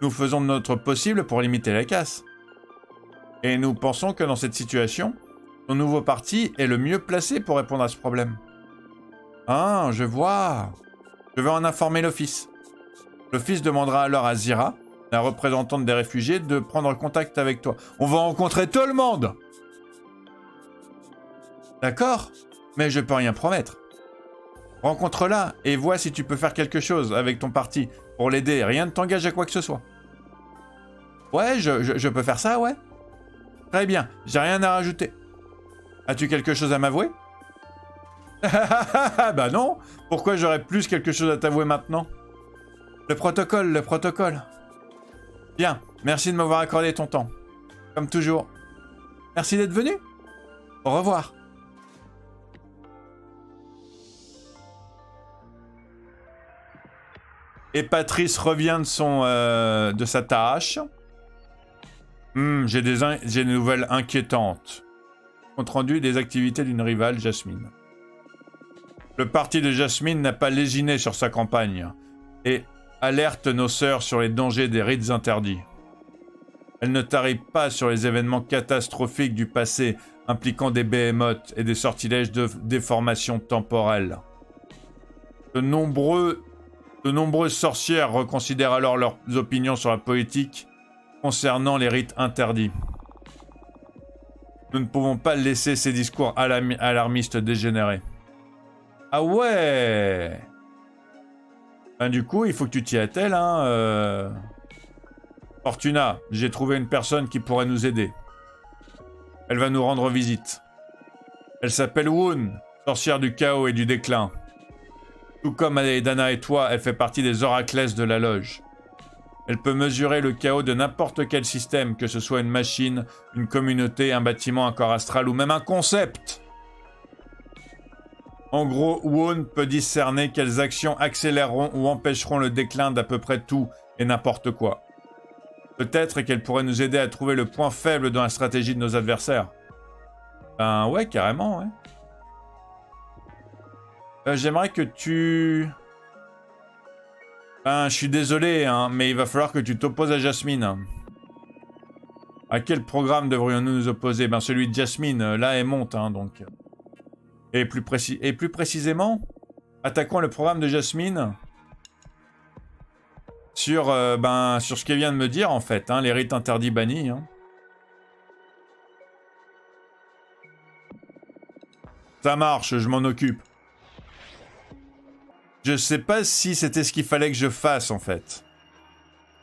nous faisons de notre possible pour limiter la casse. Et nous pensons que dans cette situation, ton nouveau parti est le mieux placé pour répondre à ce problème. Ah, je vois. Je vais en informer l'office. L'office demandera alors à Zira, la représentante des réfugiés, de prendre contact avec toi. On va rencontrer tout le monde! D'accord, mais je peux rien promettre. Rencontre-la et vois si tu peux faire quelque chose avec ton parti pour l'aider. Rien ne t'engage à quoi que ce soit. Ouais, je peux faire ça, ouais. Très bien, j'ai rien à rajouter. As-tu quelque chose à m'avouer? Bah non. Pourquoi j'aurais plus quelque chose à t'avouer maintenant? Le protocole. Bien, merci de m'avoir accordé ton temps. Comme toujours. Merci d'être venu. Au revoir. Et Patrice revient de sa tâche. J'ai des nouvelles inquiétantes. Compte rendu des activités d'une rivale, Jasmine. Le parti de Jasmine n'a pas lésiné sur sa campagne et alerte nos sœurs sur les dangers des rites interdits. Elle ne tarit pas sur les événements catastrophiques du passé impliquant des behemoths et des sortilèges de déformation temporelle. De nombreuses sorcières reconsidèrent alors leurs opinions sur la politique concernant les rites interdits. Nous ne pouvons pas laisser ces discours alarmistes dégénérer. Ah ouais! Ben, du coup, il faut que tu t'y attelles, hein. Fortuna, j'ai trouvé une personne qui pourrait nous aider. Elle va nous rendre visite. Elle s'appelle Woon, sorcière du chaos et du déclin. Tout comme Dana et toi, elle fait partie des oraclès de la loge. Elle peut mesurer le chaos de n'importe quel système, que ce soit une machine, une communauté, un bâtiment, un corps astral ou même un concept. En gros, Woon peut discerner quelles actions accéléreront ou empêcheront le déclin d'à peu près tout et n'importe quoi. Peut-être qu'elle pourrait nous aider à trouver le point faible dans la stratégie de nos adversaires. Ben ouais, carrément, ouais. J'aimerais que tu... Ben, je suis désolé, hein, mais il va falloir que tu t'opposes à Jasmine. À quel programme devrions-nous nous opposer? Ben celui de Jasmine, là elle monte, hein, donc... Et plus précisément, attaquons le programme de Jasmine sur ce qu'elle vient de me dire, en fait, hein, les rites interdits bannis. Hein. Ça marche, je m'en occupe. Je sais pas si c'était ce qu'il fallait que je fasse, en fait.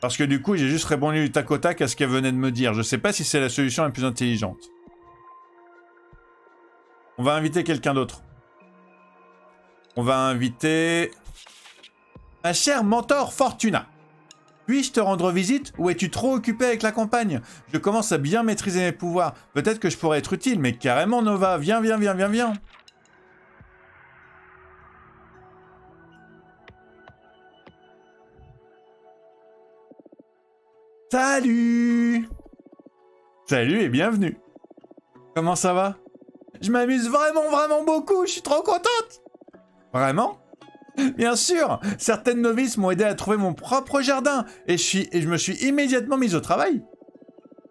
Parce que du coup, j'ai juste répondu du tac au tac à ce qu'elle venait de me dire. Je sais pas si c'est la solution la plus intelligente. On va inviter quelqu'un d'autre. On va inviter... Ma chère mentor Fortuna. Puis-je te rendre visite ou es-tu trop occupé avec la campagne? Je commence à bien maîtriser mes pouvoirs. Peut-être que je pourrais être utile, mais carrément Nova. Viens, viens, viens, viens, viens. Salut! Salut et bienvenue. Comment ça va? Je m'amuse vraiment, vraiment beaucoup. Je suis trop contente. Vraiment? Bien sûr, certaines novices m'ont aidé à trouver mon propre jardin et je me suis immédiatement mise au travail.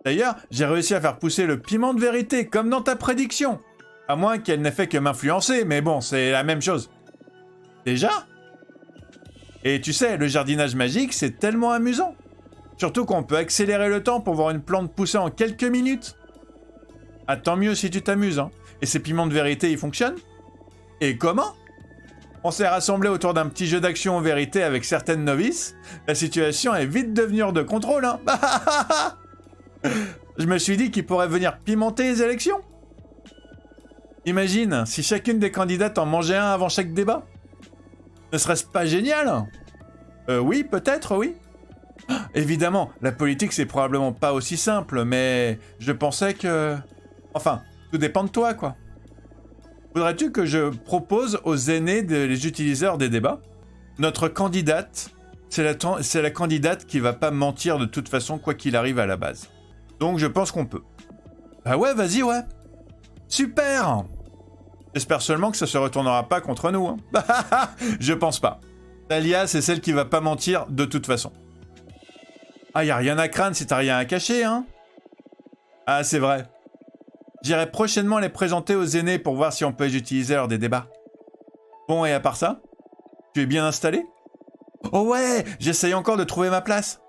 D'ailleurs, j'ai réussi à faire pousser le piment de vérité, comme dans ta prédiction. À moins qu'elle n'ait fait que m'influencer, mais bon, c'est la même chose. Déjà? Et tu sais, le jardinage magique, c'est tellement amusant. Surtout qu'on peut accélérer le temps pour voir une plante pousser en quelques minutes. Ah, tant mieux si tu t'amuses, hein. Et ces piments de vérité, ils fonctionnent? Et comment? On s'est rassemblés autour d'un petit jeu d'action en vérité avec certaines novices. La situation est vite devenue hors de contrôle, hein. Je me suis dit qu'ils pourraient venir pimenter les élections. Imagine si chacune des candidates en mangeait un avant chaque débat. Ne serait-ce pas génial? Oui, peut-être, oui. Évidemment, la politique c'est probablement pas aussi simple, mais je pensais que... Enfin, tout dépend de toi, quoi. Voudrais-tu que je propose aux aînés des utilisateurs des débats? Notre candidate, c'est la candidate qui va pas mentir de toute façon, quoi qu'il arrive à la base. Donc je pense qu'on peut. Ah ouais, vas-y, ouais. Super! J'espère seulement que ça se retournera pas contre nous, hein. Je pense pas. Talia, c'est celle qui va pas mentir de toute façon. Ah, y a rien à craindre si t'as rien à cacher, hein? Ah, c'est vrai. J'irai prochainement les présenter aux aînés pour voir si on peut les utiliser lors des débats. Bon, et à part ça, tu es bien installé? Oh ouais, j'essaye encore de trouver ma place.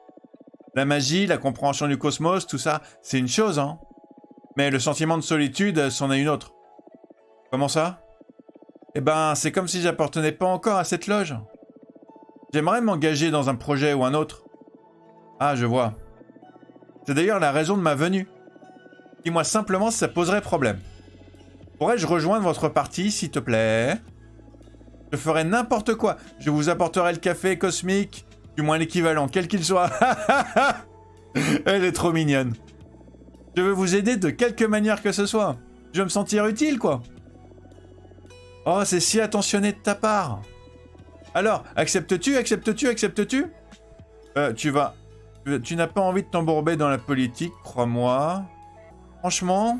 La magie, la compréhension du cosmos, tout ça, c'est une chose, hein. Mais le sentiment de solitude, c'en est une autre. Comment ça? Eh ben, c'est comme si j'appartenais pas encore à cette loge. J'aimerais m'engager dans un projet ou un autre. Ah, je vois. C'est d'ailleurs la raison de ma venue. Dis-moi simplement si ça poserait problème. Pourrais-je rejoindre votre parti, s'il te plaît? Je ferai n'importe quoi. Je vous apporterai le café cosmique, du moins l'équivalent, quel qu'il soit. Elle est trop mignonne. Je veux vous aider de quelque manière que ce soit. Je veux me sentir utile, quoi. Oh, c'est si attentionné de ta part. Alors, acceptes-tu? Tu n'as pas envie de t'embourber dans la politique, crois-moi. Franchement,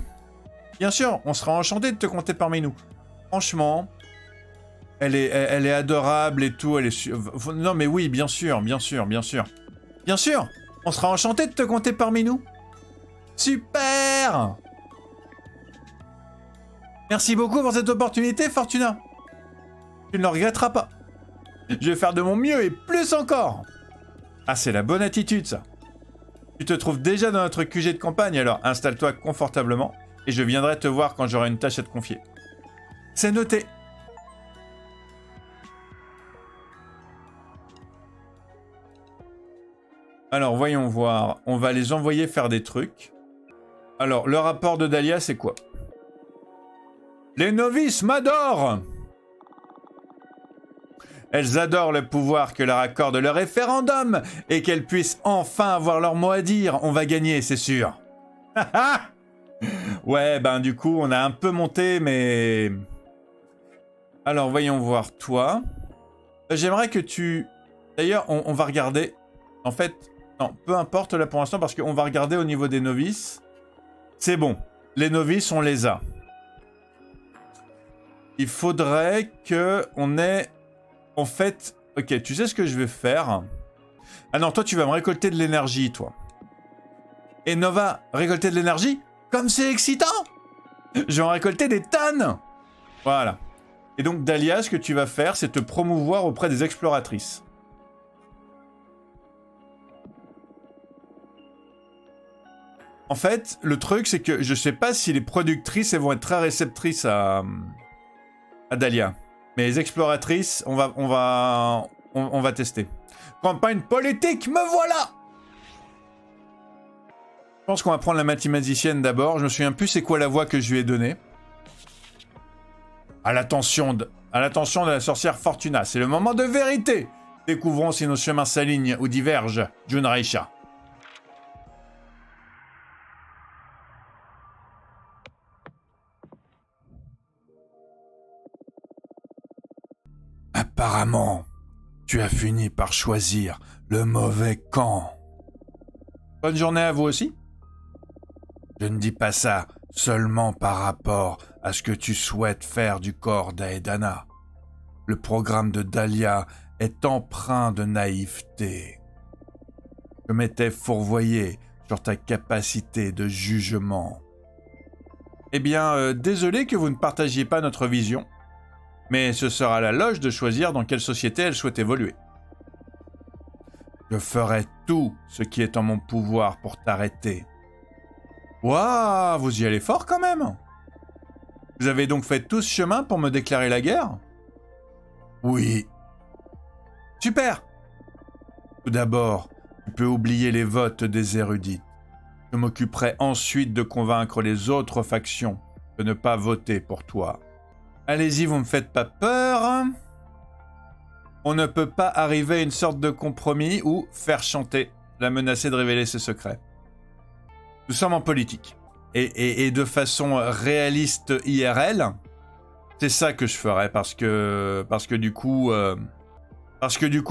bien sûr, on sera enchanté de te compter parmi nous. Franchement, elle est adorable et tout. Non mais oui, bien sûr. Bien sûr, on sera enchanté de te compter parmi nous. Super! Merci beaucoup pour cette opportunité, Fortuna. Tu ne le regretteras pas. Je vais faire de mon mieux et plus encore. Ah, c'est la bonne attitude, ça. Tu te trouves déjà dans notre QG de campagne, alors installe-toi confortablement et je viendrai te voir quand j'aurai une tâche à te confier. C'est noté. Alors, voyons voir. On va les envoyer faire des trucs. Alors, le rapport de Dahlia, c'est quoi? Les novices m'adorent! Elles adorent le pouvoir que leur accorde le référendum et qu'elles puissent enfin avoir leur mot à dire. On va gagner, c'est sûr. Ouais, ben du coup, on a un peu monté, mais... Alors, voyons voir, toi. J'aimerais que tu... D'ailleurs, on va regarder... En fait, non, peu importe là pour l'instant, parce qu'on va regarder au niveau des novices. C'est bon. Les novices, on les a. Il faudrait que on ait... En fait, ok, tu sais ce que je vais faire? Ah non, toi, tu vas me récolter de l'énergie, toi. Et Nova, récolter de l'énergie? Comme c'est excitant! Je vais en récolter des tonnes! Voilà. Et donc, Dahlia, ce que tu vas faire, c'est te promouvoir auprès des exploratrices. En fait, le truc, c'est que je sais pas si les productrices, elles vont être très réceptrices à Dahlia. Mais les exploratrices, on va tester. Campagne politique, me voilà! Je pense qu'on va prendre la mathématicienne d'abord. Je me souviens plus c'est quoi la voix que je lui ai donnée. À l'attention de la sorcière Fortuna. C'est le moment de vérité. Découvrons si nos chemins s'alignent ou divergent. Jun Raisha. Apparemment, tu as fini par choisir le mauvais camp. Bonne journée à vous aussi. Je ne dis pas ça seulement par rapport à ce que tu souhaites faire du corps d'Aedana. Le programme de Dahlia est empreint de naïveté. Je m'étais fourvoyé sur ta capacité de jugement. Eh bien, désolé que vous ne partagiez pas notre vision, mais ce sera à la loge de choisir dans quelle société elle souhaite évoluer. Je ferai tout ce qui est en mon pouvoir pour t'arrêter. Waouh, vous y allez fort quand même. Vous avez donc fait tout ce chemin pour me déclarer la guerre? Oui. Super. Tout d'abord, tu peux oublier les votes des érudites. Je m'occuperai ensuite de convaincre les autres factions de ne pas voter pour toi. Allez-y, vous me faites pas peur. On ne peut pas arriver à une sorte de compromis ou faire chanter, la menacer de révéler ses secrets. Nous sommes en politique. Et de façon réaliste IRL, c'est ça que je ferais parce que du coup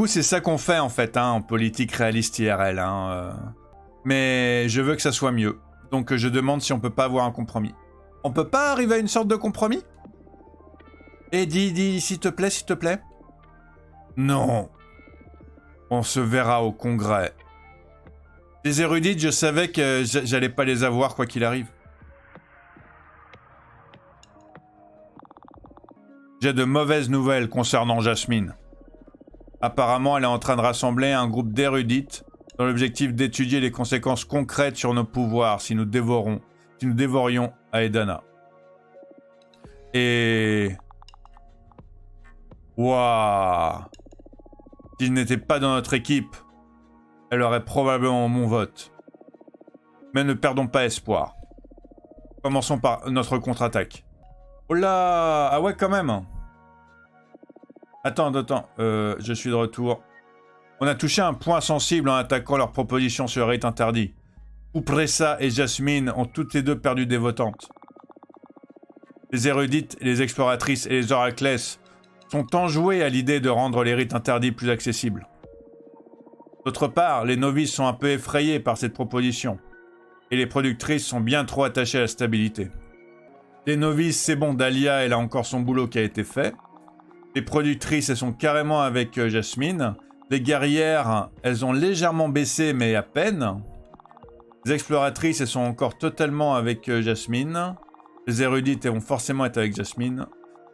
c'est ça qu'on fait en fait en politique réaliste IRL. Mais je veux que ça soit mieux. Donc je demande si on peut pas avoir un compromis. On peut pas arriver à une sorte de compromis? Et dis, s'il te plaît. Non. On se verra au congrès. Les érudites, je savais que j'allais pas les avoir quoi qu'il arrive. J'ai de mauvaises nouvelles concernant Jasmine. Apparemment, elle est en train de rassembler un groupe d'érudites dans l'objectif d'étudier les conséquences concrètes sur nos pouvoirs si nous dévorions Aedana. Et... Waouh! S'il n'était pas dans notre équipe, elle aurait probablement mon vote. Mais ne perdons pas espoir. Commençons par notre contre-attaque. Oh là! Ah ouais, quand même! Attends. Je suis de retour. On a touché un point sensible en attaquant leur proposition sur le rite interdit. Upressa et Jasmine ont toutes les deux perdu des votantes. Les érudites, les exploratrices et les oraclès sont enjoués à l'idée de rendre les rites interdits plus accessibles. D'autre part, les novices sont un peu effrayés par cette proposition, et les productrices sont bien trop attachées à la stabilité. Les novices, c'est bon, Dahlia, elle a encore son boulot qui a été fait. Les productrices, elles sont carrément avec Jasmine. Les guerrières, elles ont légèrement baissé, mais à peine. Les exploratrices, elles sont encore totalement avec Jasmine. Les érudites, elles vont forcément être avec Jasmine.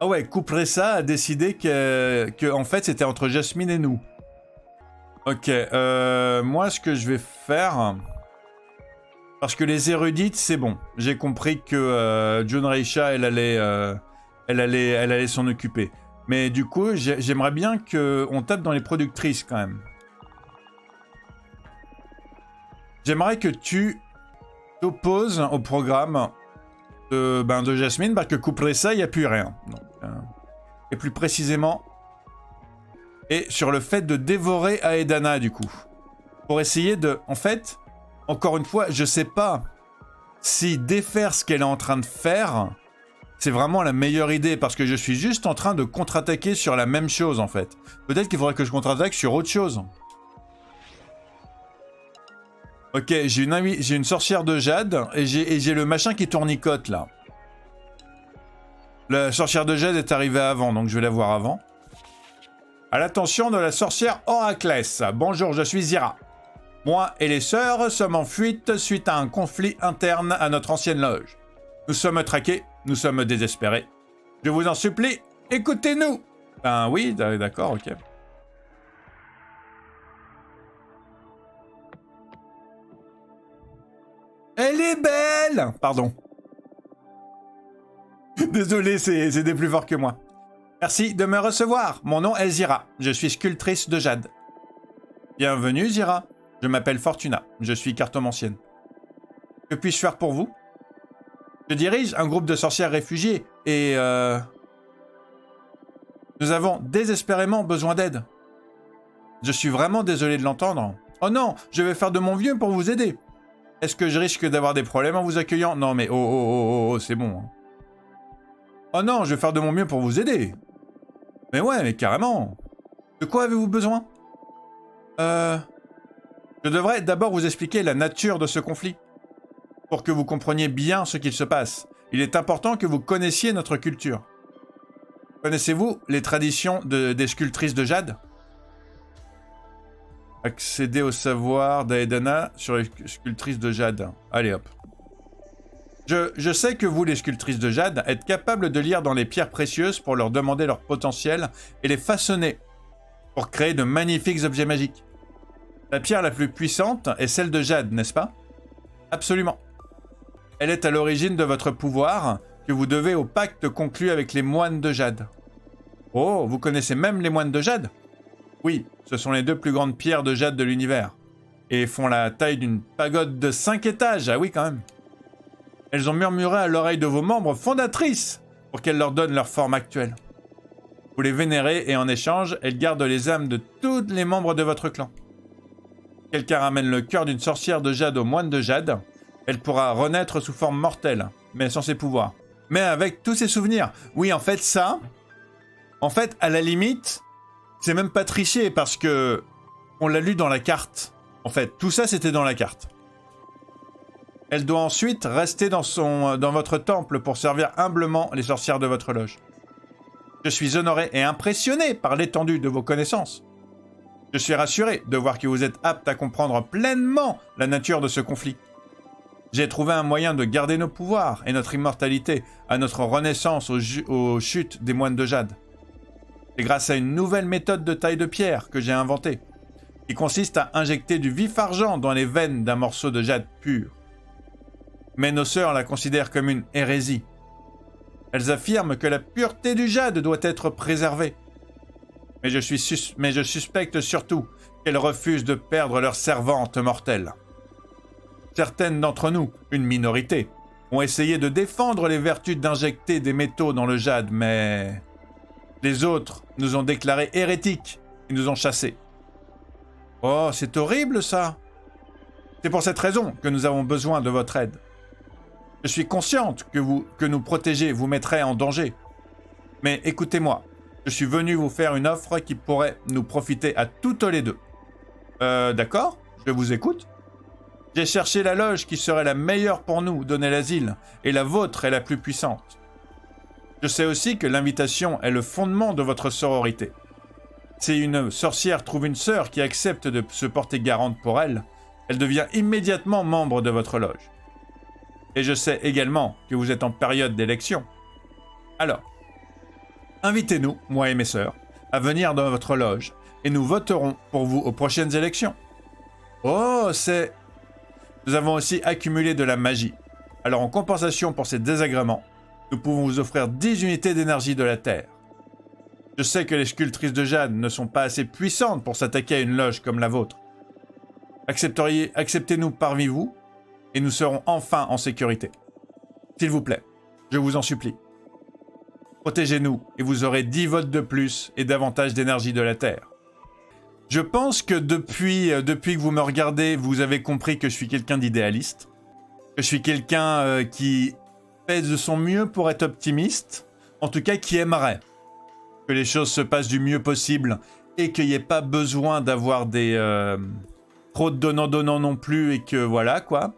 Ah ouais, Cupressa a décidé que en fait, c'était entre Jasmine et nous. Ok, moi, ce que je vais faire... Parce que les érudites, c'est bon. J'ai compris que Jun Raisha, elle allait s'en occuper. Mais du coup, j'aimerais bien qu'on tape dans les productrices, quand même. J'aimerais que tu t'opposes au programme de Jasmine, parce que Cupressa, il n'y a plus rien. Donc, et plus précisément... Et sur le fait de dévorer Aedana, du coup. Pour essayer de... En fait, encore une fois, je sais pas si défaire ce qu'elle est en train de faire, c'est vraiment la meilleure idée, parce que je suis juste en train de contre-attaquer sur la même chose, en fait. Peut-être qu'il faudrait que je contre-attaque sur autre chose. Ok, j'ai une sorcière de jade, et j'ai le machin qui tournicote, là. La sorcière de jade est arrivée avant, donc je vais la voir avant. À l'attention de la sorcière Oraclès. Bonjour, je suis Zira. Moi et les sœurs sommes en fuite suite à un conflit interne à notre ancienne loge. Nous sommes traqués, nous sommes désespérés. Je vous en supplie, écoutez-nous. Ben oui, d'accord, ok. Elle est belle. Pardon. Désolé, c'est des plus forts que moi. Merci de me recevoir. Mon nom est Zira. Je suis sculptrice de jade. Bienvenue, Zira. Je m'appelle Fortuna. Je suis cartomancienne. Que puis-je faire pour vous? Je dirige un groupe de sorcières réfugiées et nous avons désespérément besoin d'aide. Je suis vraiment désolé de l'entendre. Oh non, je vais faire de mon mieux pour vous aider. Est-ce que je risque d'avoir des problèmes en vous accueillant? Non mais oh, c'est bon. Hein. Oh non, je vais faire de mon mieux pour vous aider. Mais ouais, mais carrément. De quoi avez-vous besoin? Je devrais d'abord vous expliquer la nature de ce conflit. Pour que vous compreniez bien ce qu'il se passe, il est important que vous connaissiez notre culture. Connaissez-vous les traditions des sculptrices de jade? Accéder au savoir d'Aedana sur les sculptrices de jade. Allez hop. Je sais que vous, les sculptrices de jade, êtes capables de lire dans les pierres précieuses pour leur demander leur potentiel et les façonner pour créer de magnifiques objets magiques. La pierre la plus puissante est celle de jade, n'est-ce pas? Absolument. Elle est à l'origine de votre pouvoir que vous devez au pacte conclu avec les moines de jade. Oh, vous connaissez même les moines de jade? Oui, ce sont les 2 plus grandes pierres de jade de l'univers. Et font la taille d'une pagode de 5 étages, ah oui quand même. Elles ont murmuré à l'oreille de vos membres fondatrices pour qu'elles leur donnent leur forme actuelle. Vous les vénérez et en échange, elles gardent les âmes de tous les membres de votre clan. Quelqu'un ramène le cœur d'une sorcière de jade au moine de jade, elle pourra renaître sous forme mortelle, mais sans ses pouvoirs. Mais avec tous ses souvenirs. Oui, en fait, ça... En fait, à la limite... C'est même pas triché parce que on l'a lu dans la carte. En fait, tout ça c'était dans la carte. Elle doit ensuite rester dans votre temple pour servir humblement les sorcières de votre loge. Je suis honoré et impressionné par l'étendue de vos connaissances. Je suis rassuré de voir que vous êtes apte à comprendre pleinement la nature de ce conflit. J'ai trouvé un moyen de garder nos pouvoirs et notre immortalité à notre renaissance aux chutes des moines de jade. C'est grâce à une nouvelle méthode de taille de pierre que j'ai inventée, qui consiste à injecter du vif argent dans les veines d'un morceau de jade pur. Mais nos sœurs la considèrent comme une hérésie. Elles affirment que la pureté du jade doit être préservée. Mais je suspecte surtout qu'elles refusent de perdre leur servante mortelle. Certaines d'entre nous, une minorité, ont essayé de défendre les vertus d'injecter des métaux dans le jade, mais... Les autres nous ont déclarés hérétiques et nous ont chassés. Oh, c'est horrible ça! C'est pour cette raison que nous avons besoin de votre aide. Je suis consciente que nous protéger vous mettrait en danger. Mais écoutez-moi, je suis venu vous faire une offre qui pourrait nous profiter à toutes les deux. D'accord, je vous écoute. J'ai cherché la loge qui serait la meilleure pour nous donner l'asile, et la vôtre est la plus puissante. Je sais aussi que l'invitation est le fondement de votre sororité. Si une sorcière trouve une sœur qui accepte de se porter garante pour elle, elle devient immédiatement membre de votre loge. Et je sais également que vous êtes en période d'élection. Alors, invitez-nous, moi et mes sœurs, à venir dans votre loge, et nous voterons pour vous aux prochaines élections. Oh, c'est... Nous avons aussi accumulé de la magie. Alors en compensation pour ces désagréments, nous pouvons vous offrir 10 unités d'énergie de la Terre. Je sais que les sculptrices de jade ne sont pas assez puissantes pour s'attaquer à une loge comme la vôtre. Acceptez-nous parmi vous, et nous serons enfin en sécurité. S'il vous plaît, je vous en supplie. Protégez-nous, et vous aurez 10 votes de plus et davantage d'énergie de la Terre. Je pense que depuis que vous me regardez, vous avez compris que je suis quelqu'un d'idéaliste, que je suis quelqu'un qui fait de son mieux pour être optimiste, en tout cas qui aimerait que les choses se passent du mieux possible et qu'il n'y ait pas besoin d'avoir des trop de donnant non plus et que voilà quoi.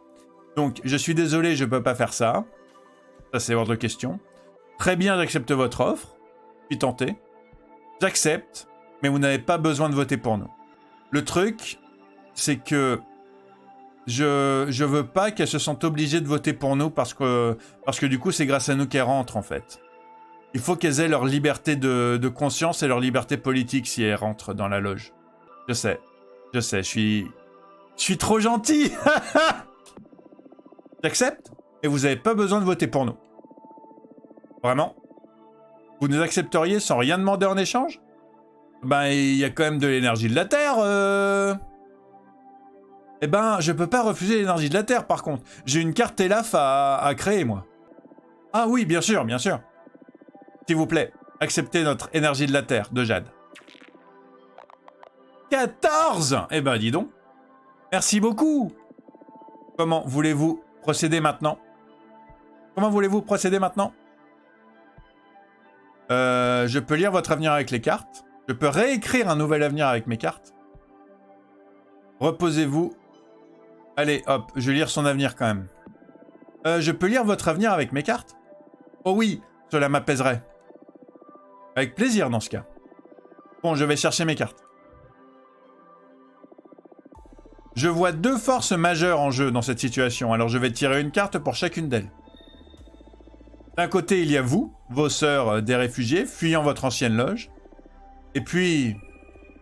Donc je suis désolé, je peux pas faire ça. Ça c'est votre question. Très bien, j'accepte votre offre. Puis tenté. J'accepte, mais vous n'avez pas besoin de voter pour nous. Le truc, c'est que je veux pas qu'elles se sentent obligées de voter pour nous parce que du coup c'est grâce à nous qu'elles rentrent en fait. Il faut qu'elles aient leur liberté de conscience et leur liberté politique si elles rentrent dans la loge. Je sais, je suis trop gentil. J'accepte et vous n'avez pas besoin de voter pour nous. Vraiment. Vous nous accepteriez sans rien demander en échange? Ben, il y a quand même de l'énergie de la Terre, Eh ben, je peux pas refuser l'énergie de la Terre, par contre. J'ai une carte ELAF à créer, moi. Ah oui, bien sûr, bien sûr. S'il vous plaît, acceptez notre énergie de la Terre, de Jade. 14! Eh ben, dis donc. Merci beaucoup. Comment voulez-vous procéder maintenant? Comment voulez-vous procéder maintenant? Je peux lire votre avenir avec les cartes. Je peux réécrire un nouvel avenir avec mes cartes. Reposez-vous. Allez, hop, je vais lire son avenir quand même. Je peux lire votre avenir avec mes cartes? Oh oui, cela m'apaiserait. Avec plaisir dans ce cas. Bon, je vais chercher mes cartes. Je vois 2 forces majeures en jeu dans cette situation, alors je vais tirer une carte pour chacune d'elles. D'un côté, il y a vous, vos sœurs des réfugiés, fuyant votre ancienne loge. Et puis,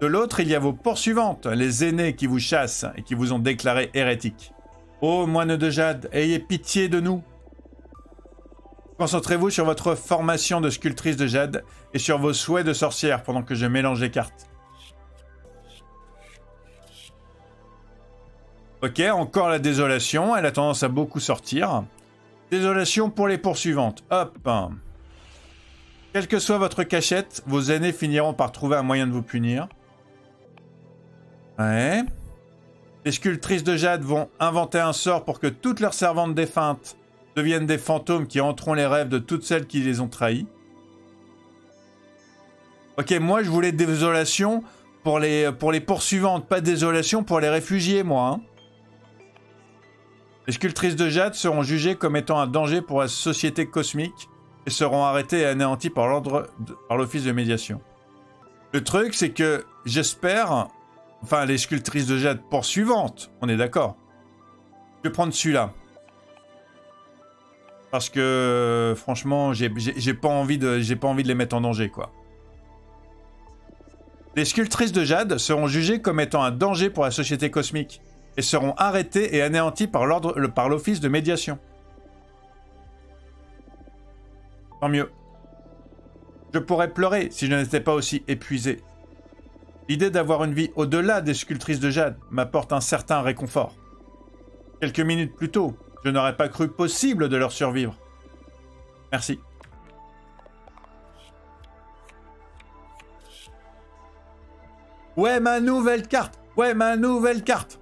de l'autre, il y a vos poursuivantes, les aînés qui vous chassent et qui vous ont déclaré hérétiques. Ô moine de Jade, ayez pitié de nous. Concentrez-vous sur votre formation de sculptrice de Jade et sur vos souhaits de sorcière pendant que je mélange les cartes. Ok, encore la désolation, elle a tendance à beaucoup sortir. Désolation pour les poursuivantes. Hop. Quelle que soit votre cachette, vos aînés finiront par trouver un moyen de vous punir. Ouais. Les sculptrices de Jade vont inventer un sort pour que toutes leurs servantes défuntes deviennent des fantômes qui hanteront les rêves de toutes celles qui les ont trahies. Ok, moi je voulais désolation pour les poursuivantes, pas désolation pour les réfugiés, moi. Hein. Les sculptrices de Jade seront jugées comme étant un danger pour la société cosmique et seront arrêtées et anéanties par l'office de médiation. Le truc, c'est que j'espère... Enfin, les sculptrices de Jade poursuivantes, on est d'accord. Je vais prendre celui-là. Parce que, franchement, j'ai pas envie de les mettre en danger, quoi. Les sculptrices de Jade seront jugées comme étant un danger pour la société cosmique et seront arrêtées et anéanties par l'office de médiation. Tant mieux. Je pourrais pleurer si je n'étais pas aussi épuisé. L'idée d'avoir une vie au-delà des sculptrices de Jade m'apporte un certain réconfort. Quelques minutes plus tôt, je n'aurais pas cru possible de leur survivre. Merci. Ouais, ma nouvelle carte! Ouais, ma nouvelle carte!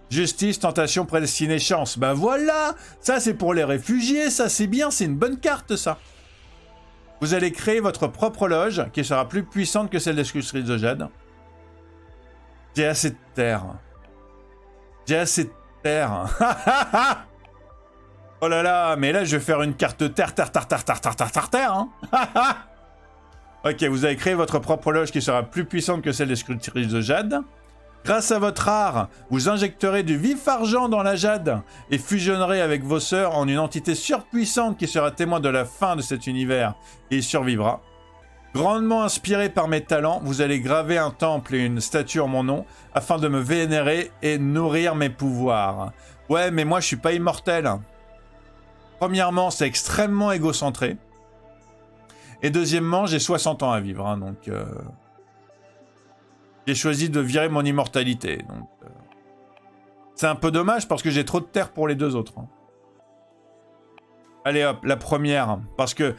Justice, tentation, prédestinée, chance. Ben voilà! Ça, c'est pour les réfugiés, ça, c'est bien, c'est une bonne carte, ça. Vous allez créer votre propre loge, qui sera plus puissante que celle des sculptrices de Jade. J'ai assez de terre. J'ai assez de terre. Oh là là, mais là, je vais faire une carte terre, hein. Ok, vous avez créé votre propre loge qui sera plus puissante que celle des sculptrices de Jade. Grâce à votre art, vous injecterez du vif argent dans la Jade et fusionnerez avec vos sœurs en une entité surpuissante qui sera témoin de la fin de cet univers et y survivra. Grandement inspiré par mes talents, vous allez graver un temple et une statue en mon nom afin de me vénérer et nourrir mes pouvoirs. Ouais, mais moi je suis pas immortel. Premièrement, c'est extrêmement égocentré. Et deuxièmement, j'ai 60 ans à vivre, hein, donc... J'ai choisi de virer mon immortalité, donc... C'est un peu dommage parce que j'ai trop de terre pour les deux autres. Hein. Allez hop, la première, parce que...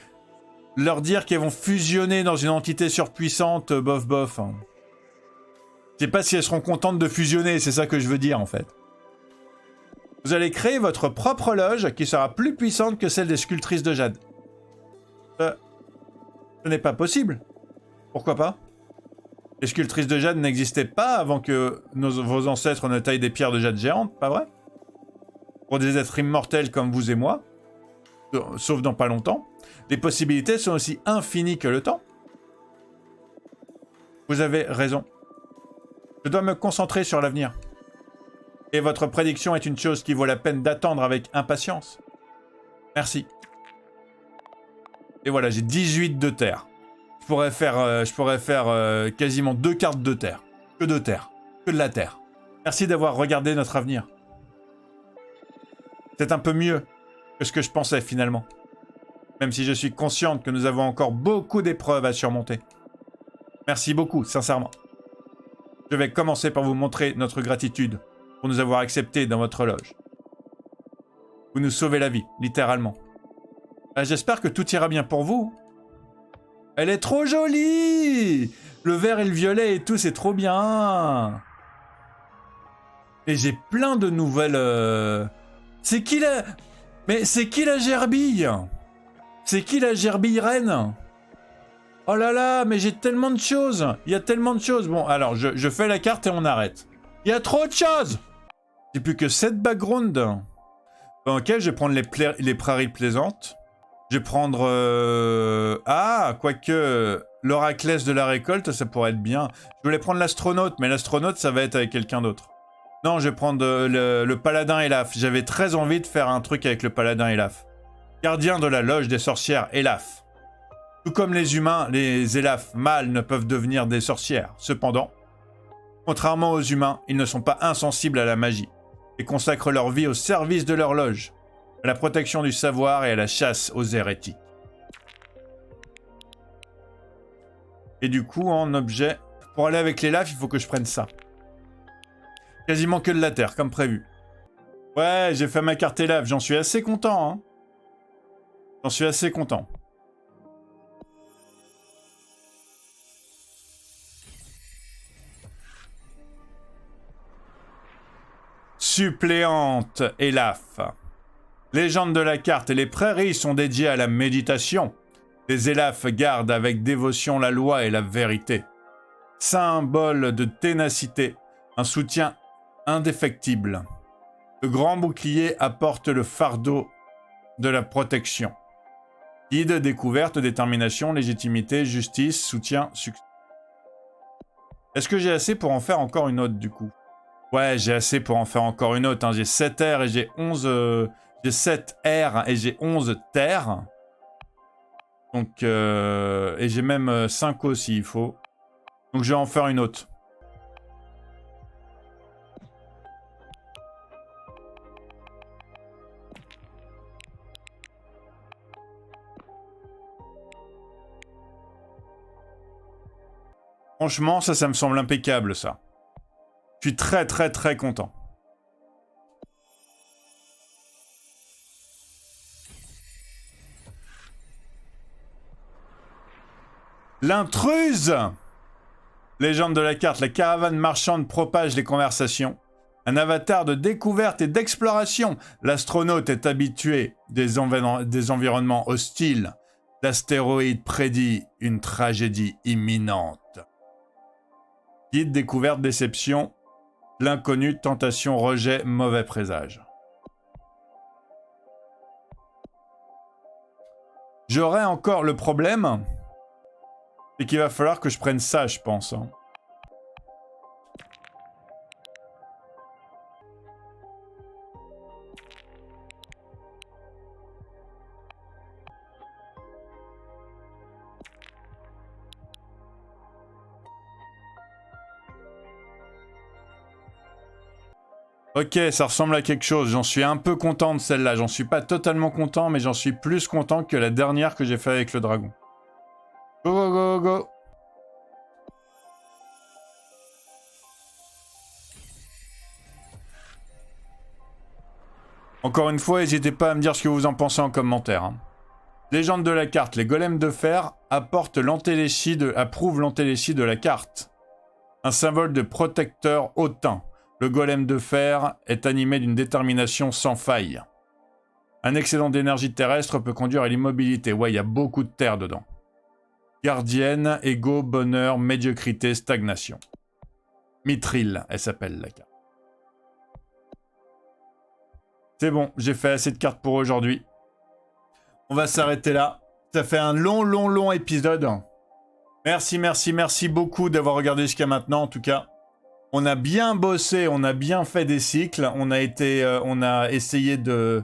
Leur dire qu'elles vont fusionner dans une entité surpuissante, bof bof. Hein. Je sais pas si elles seront contentes de fusionner, c'est ça que je veux dire en fait. Vous allez créer votre propre loge qui sera plus puissante que celle des sculptrices de Jade. Ce n'est pas possible. Pourquoi pas? Les sculptrices de Jade n'existaient pas avant que vos ancêtres ne taillent des pierres de Jade géantes, pas vrai? Pour des êtres immortels comme vous et moi, sauf dans pas longtemps. Les possibilités sont aussi infinies que le temps. Vous avez raison. Je dois me concentrer sur l'avenir. Et votre prédiction est une chose qui vaut la peine d'attendre avec impatience. Merci. Et voilà, j'ai 18 de terre. Je pourrais faire quasiment 2 cartes de terre. Que de terre. Que de la terre. Merci d'avoir regardé notre avenir. C'est un peu mieux que ce que je pensais finalement. même si je suis consciente que nous avons encore beaucoup d'épreuves à surmonter. Merci beaucoup, sincèrement. Je vais commencer par vous montrer notre gratitude pour nous avoir acceptés dans votre loge. Vous nous sauvez la vie, littéralement. J'espère que tout ira bien pour vous. Elle est trop jolie! Le vert et le violet et tout, c'est trop bien! Et j'ai plein de nouvelles... C'est qui la... Mais c'est qui la gerbille? C'est qui la gerbille reine? Oh là là, mais j'ai tellement de choses! Il y a tellement de choses! Bon, alors, je fais la carte et on arrête. Il y a trop de choses! J'ai plus que 7 backgrounds. Ok, je vais prendre les prairies plaisantes. Je vais prendre... Ah, quoique... L'oraclès de la récolte, ça pourrait être bien. Je voulais prendre l'astronaute, mais l'astronaute, ça va être avec quelqu'un d'autre. Non, je vais prendre le paladin Elaf. J'avais très envie de faire un truc avec le paladin Elaf. Gardien de la loge des sorcières Elaf. Tout comme les humains, les Elaf mâles ne peuvent devenir des sorcières. Cependant, contrairement aux humains, ils ne sont pas insensibles à la magie et consacrent leur vie au service de leur loge, à la protection du savoir et à la chasse aux hérétiques. Et du coup, en objet, pour aller avec l'Elaf, il faut que je prenne ça. Quasiment que de la terre, comme prévu. Ouais, j'ai fait ma carte Elaf, j'en suis assez content, hein. J'en suis assez content. Suppléante Elaf. Légende de la carte, les prairies sont dédiées à la méditation. Les Elaf gardent avec dévotion la loi et la vérité. Symbole de ténacité, un soutien indéfectible. Le grand bouclier apporte le fardeau de la protection. Guide, découverte, détermination, légitimité, justice, soutien, succès. Est-ce que j'ai assez pour en faire encore une autre du coup? Ouais, j'ai assez pour en faire encore une autre. Hein. J'ai 7 airs et j'ai 11... j'ai 7 airs et j'ai 11 terres. Donc, et j'ai même 5 eaux s'il faut. Donc je vais en faire une autre. Franchement, ça me semble impeccable, ça. Je suis très, très, très content. L'intruse! Légende de la carte, la caravane marchande propage les conversations. Un avatar de découverte et d'exploration. L'astronaute est habitué des environnements hostiles. L'astéroïde prédit une tragédie imminente. Guide, découverte, déception. L'inconnu, tentation, rejet, mauvais présage. J'aurai encore le problème, c'est qu'il va falloir que je prenne ça, je pense. Hein. Ok, ça ressemble à quelque chose. J'en suis un peu content de celle-là. J'en suis pas totalement content, mais j'en suis plus content que la dernière que j'ai fait avec le dragon. Go, go, go, go. Encore une fois, n'hésitez pas à me dire ce que vous en pensez en commentaire. Hein. Légende de la carte. Les golems de fer approuvent l'entéléchie de la carte. Un symbole de protecteur hautain. Le golem de fer est animé d'une détermination sans faille. Un excédent d'énergie terrestre peut conduire à l'immobilité. Ouais, il y a beaucoup de terre dedans. Gardienne, ego, bonheur, médiocrité, stagnation. Mithril, elle s'appelle la carte. C'est bon, j'ai fait assez de cartes pour aujourd'hui. On va s'arrêter là. Ça fait un long épisode. Merci, merci, merci beaucoup d'avoir regardé jusqu'à maintenant, en tout cas. On a bien bossé, on a bien fait des cycles, on a essayé de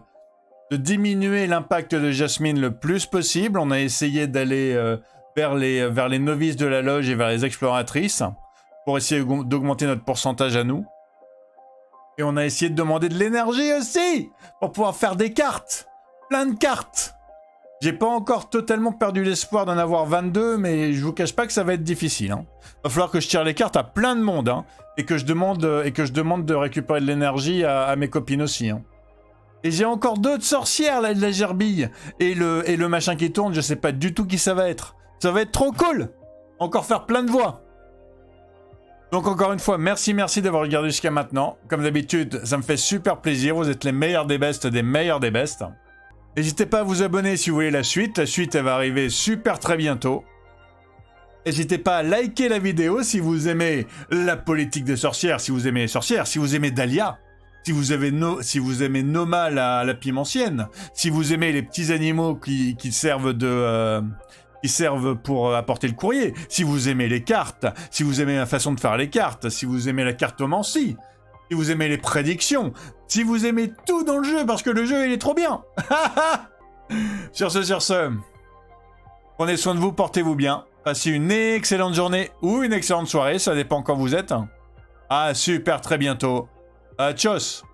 diminuer l'impact de Jasmine le plus possible, on a essayé d'aller vers les novices de la loge et vers les exploratrices, pour essayer d'augmenter notre pourcentage à nous. Et on a essayé de demander de l'énergie aussi, pour pouvoir faire des cartes, plein de cartes. J'ai pas encore totalement perdu l'espoir d'en avoir 22, mais je vous cache pas que ça va être difficile. Hein. Va falloir que je tire les cartes à plein de monde, hein, et que je demande de récupérer de l'énergie à mes copines aussi. Hein. Et j'ai encore d'autres sorcières, là, de la gerbille. Et le machin qui tourne, je sais pas du tout qui ça va être. Ça va être trop cool. Encore faire plein de voix. Donc encore une fois, merci d'avoir regardé jusqu'à maintenant. Comme d'habitude, ça me fait super plaisir. Vous êtes les meilleurs des bestes, des meilleurs des bestes. N'hésitez pas à vous abonner si vous voulez la suite. La suite, elle va arriver super très bientôt. N'hésitez pas à liker la vidéo si vous aimez la politique des sorcières, si vous aimez les sorcières, si vous aimez Dahlia, si vous aimez Noma la pimencienne, si vous aimez les petits animaux qui servent pour apporter le courrier, si vous aimez les cartes, si vous aimez la façon de faire les cartes, si vous aimez la cartomancie, si vous aimez les prédictions, si vous aimez tout dans le jeu, parce que le jeu, il est trop bien. Sur ce, prenez soin de vous, portez-vous bien, passez une excellente journée ou une excellente soirée, ça dépend quand vous êtes. À super très bientôt. Tchuss.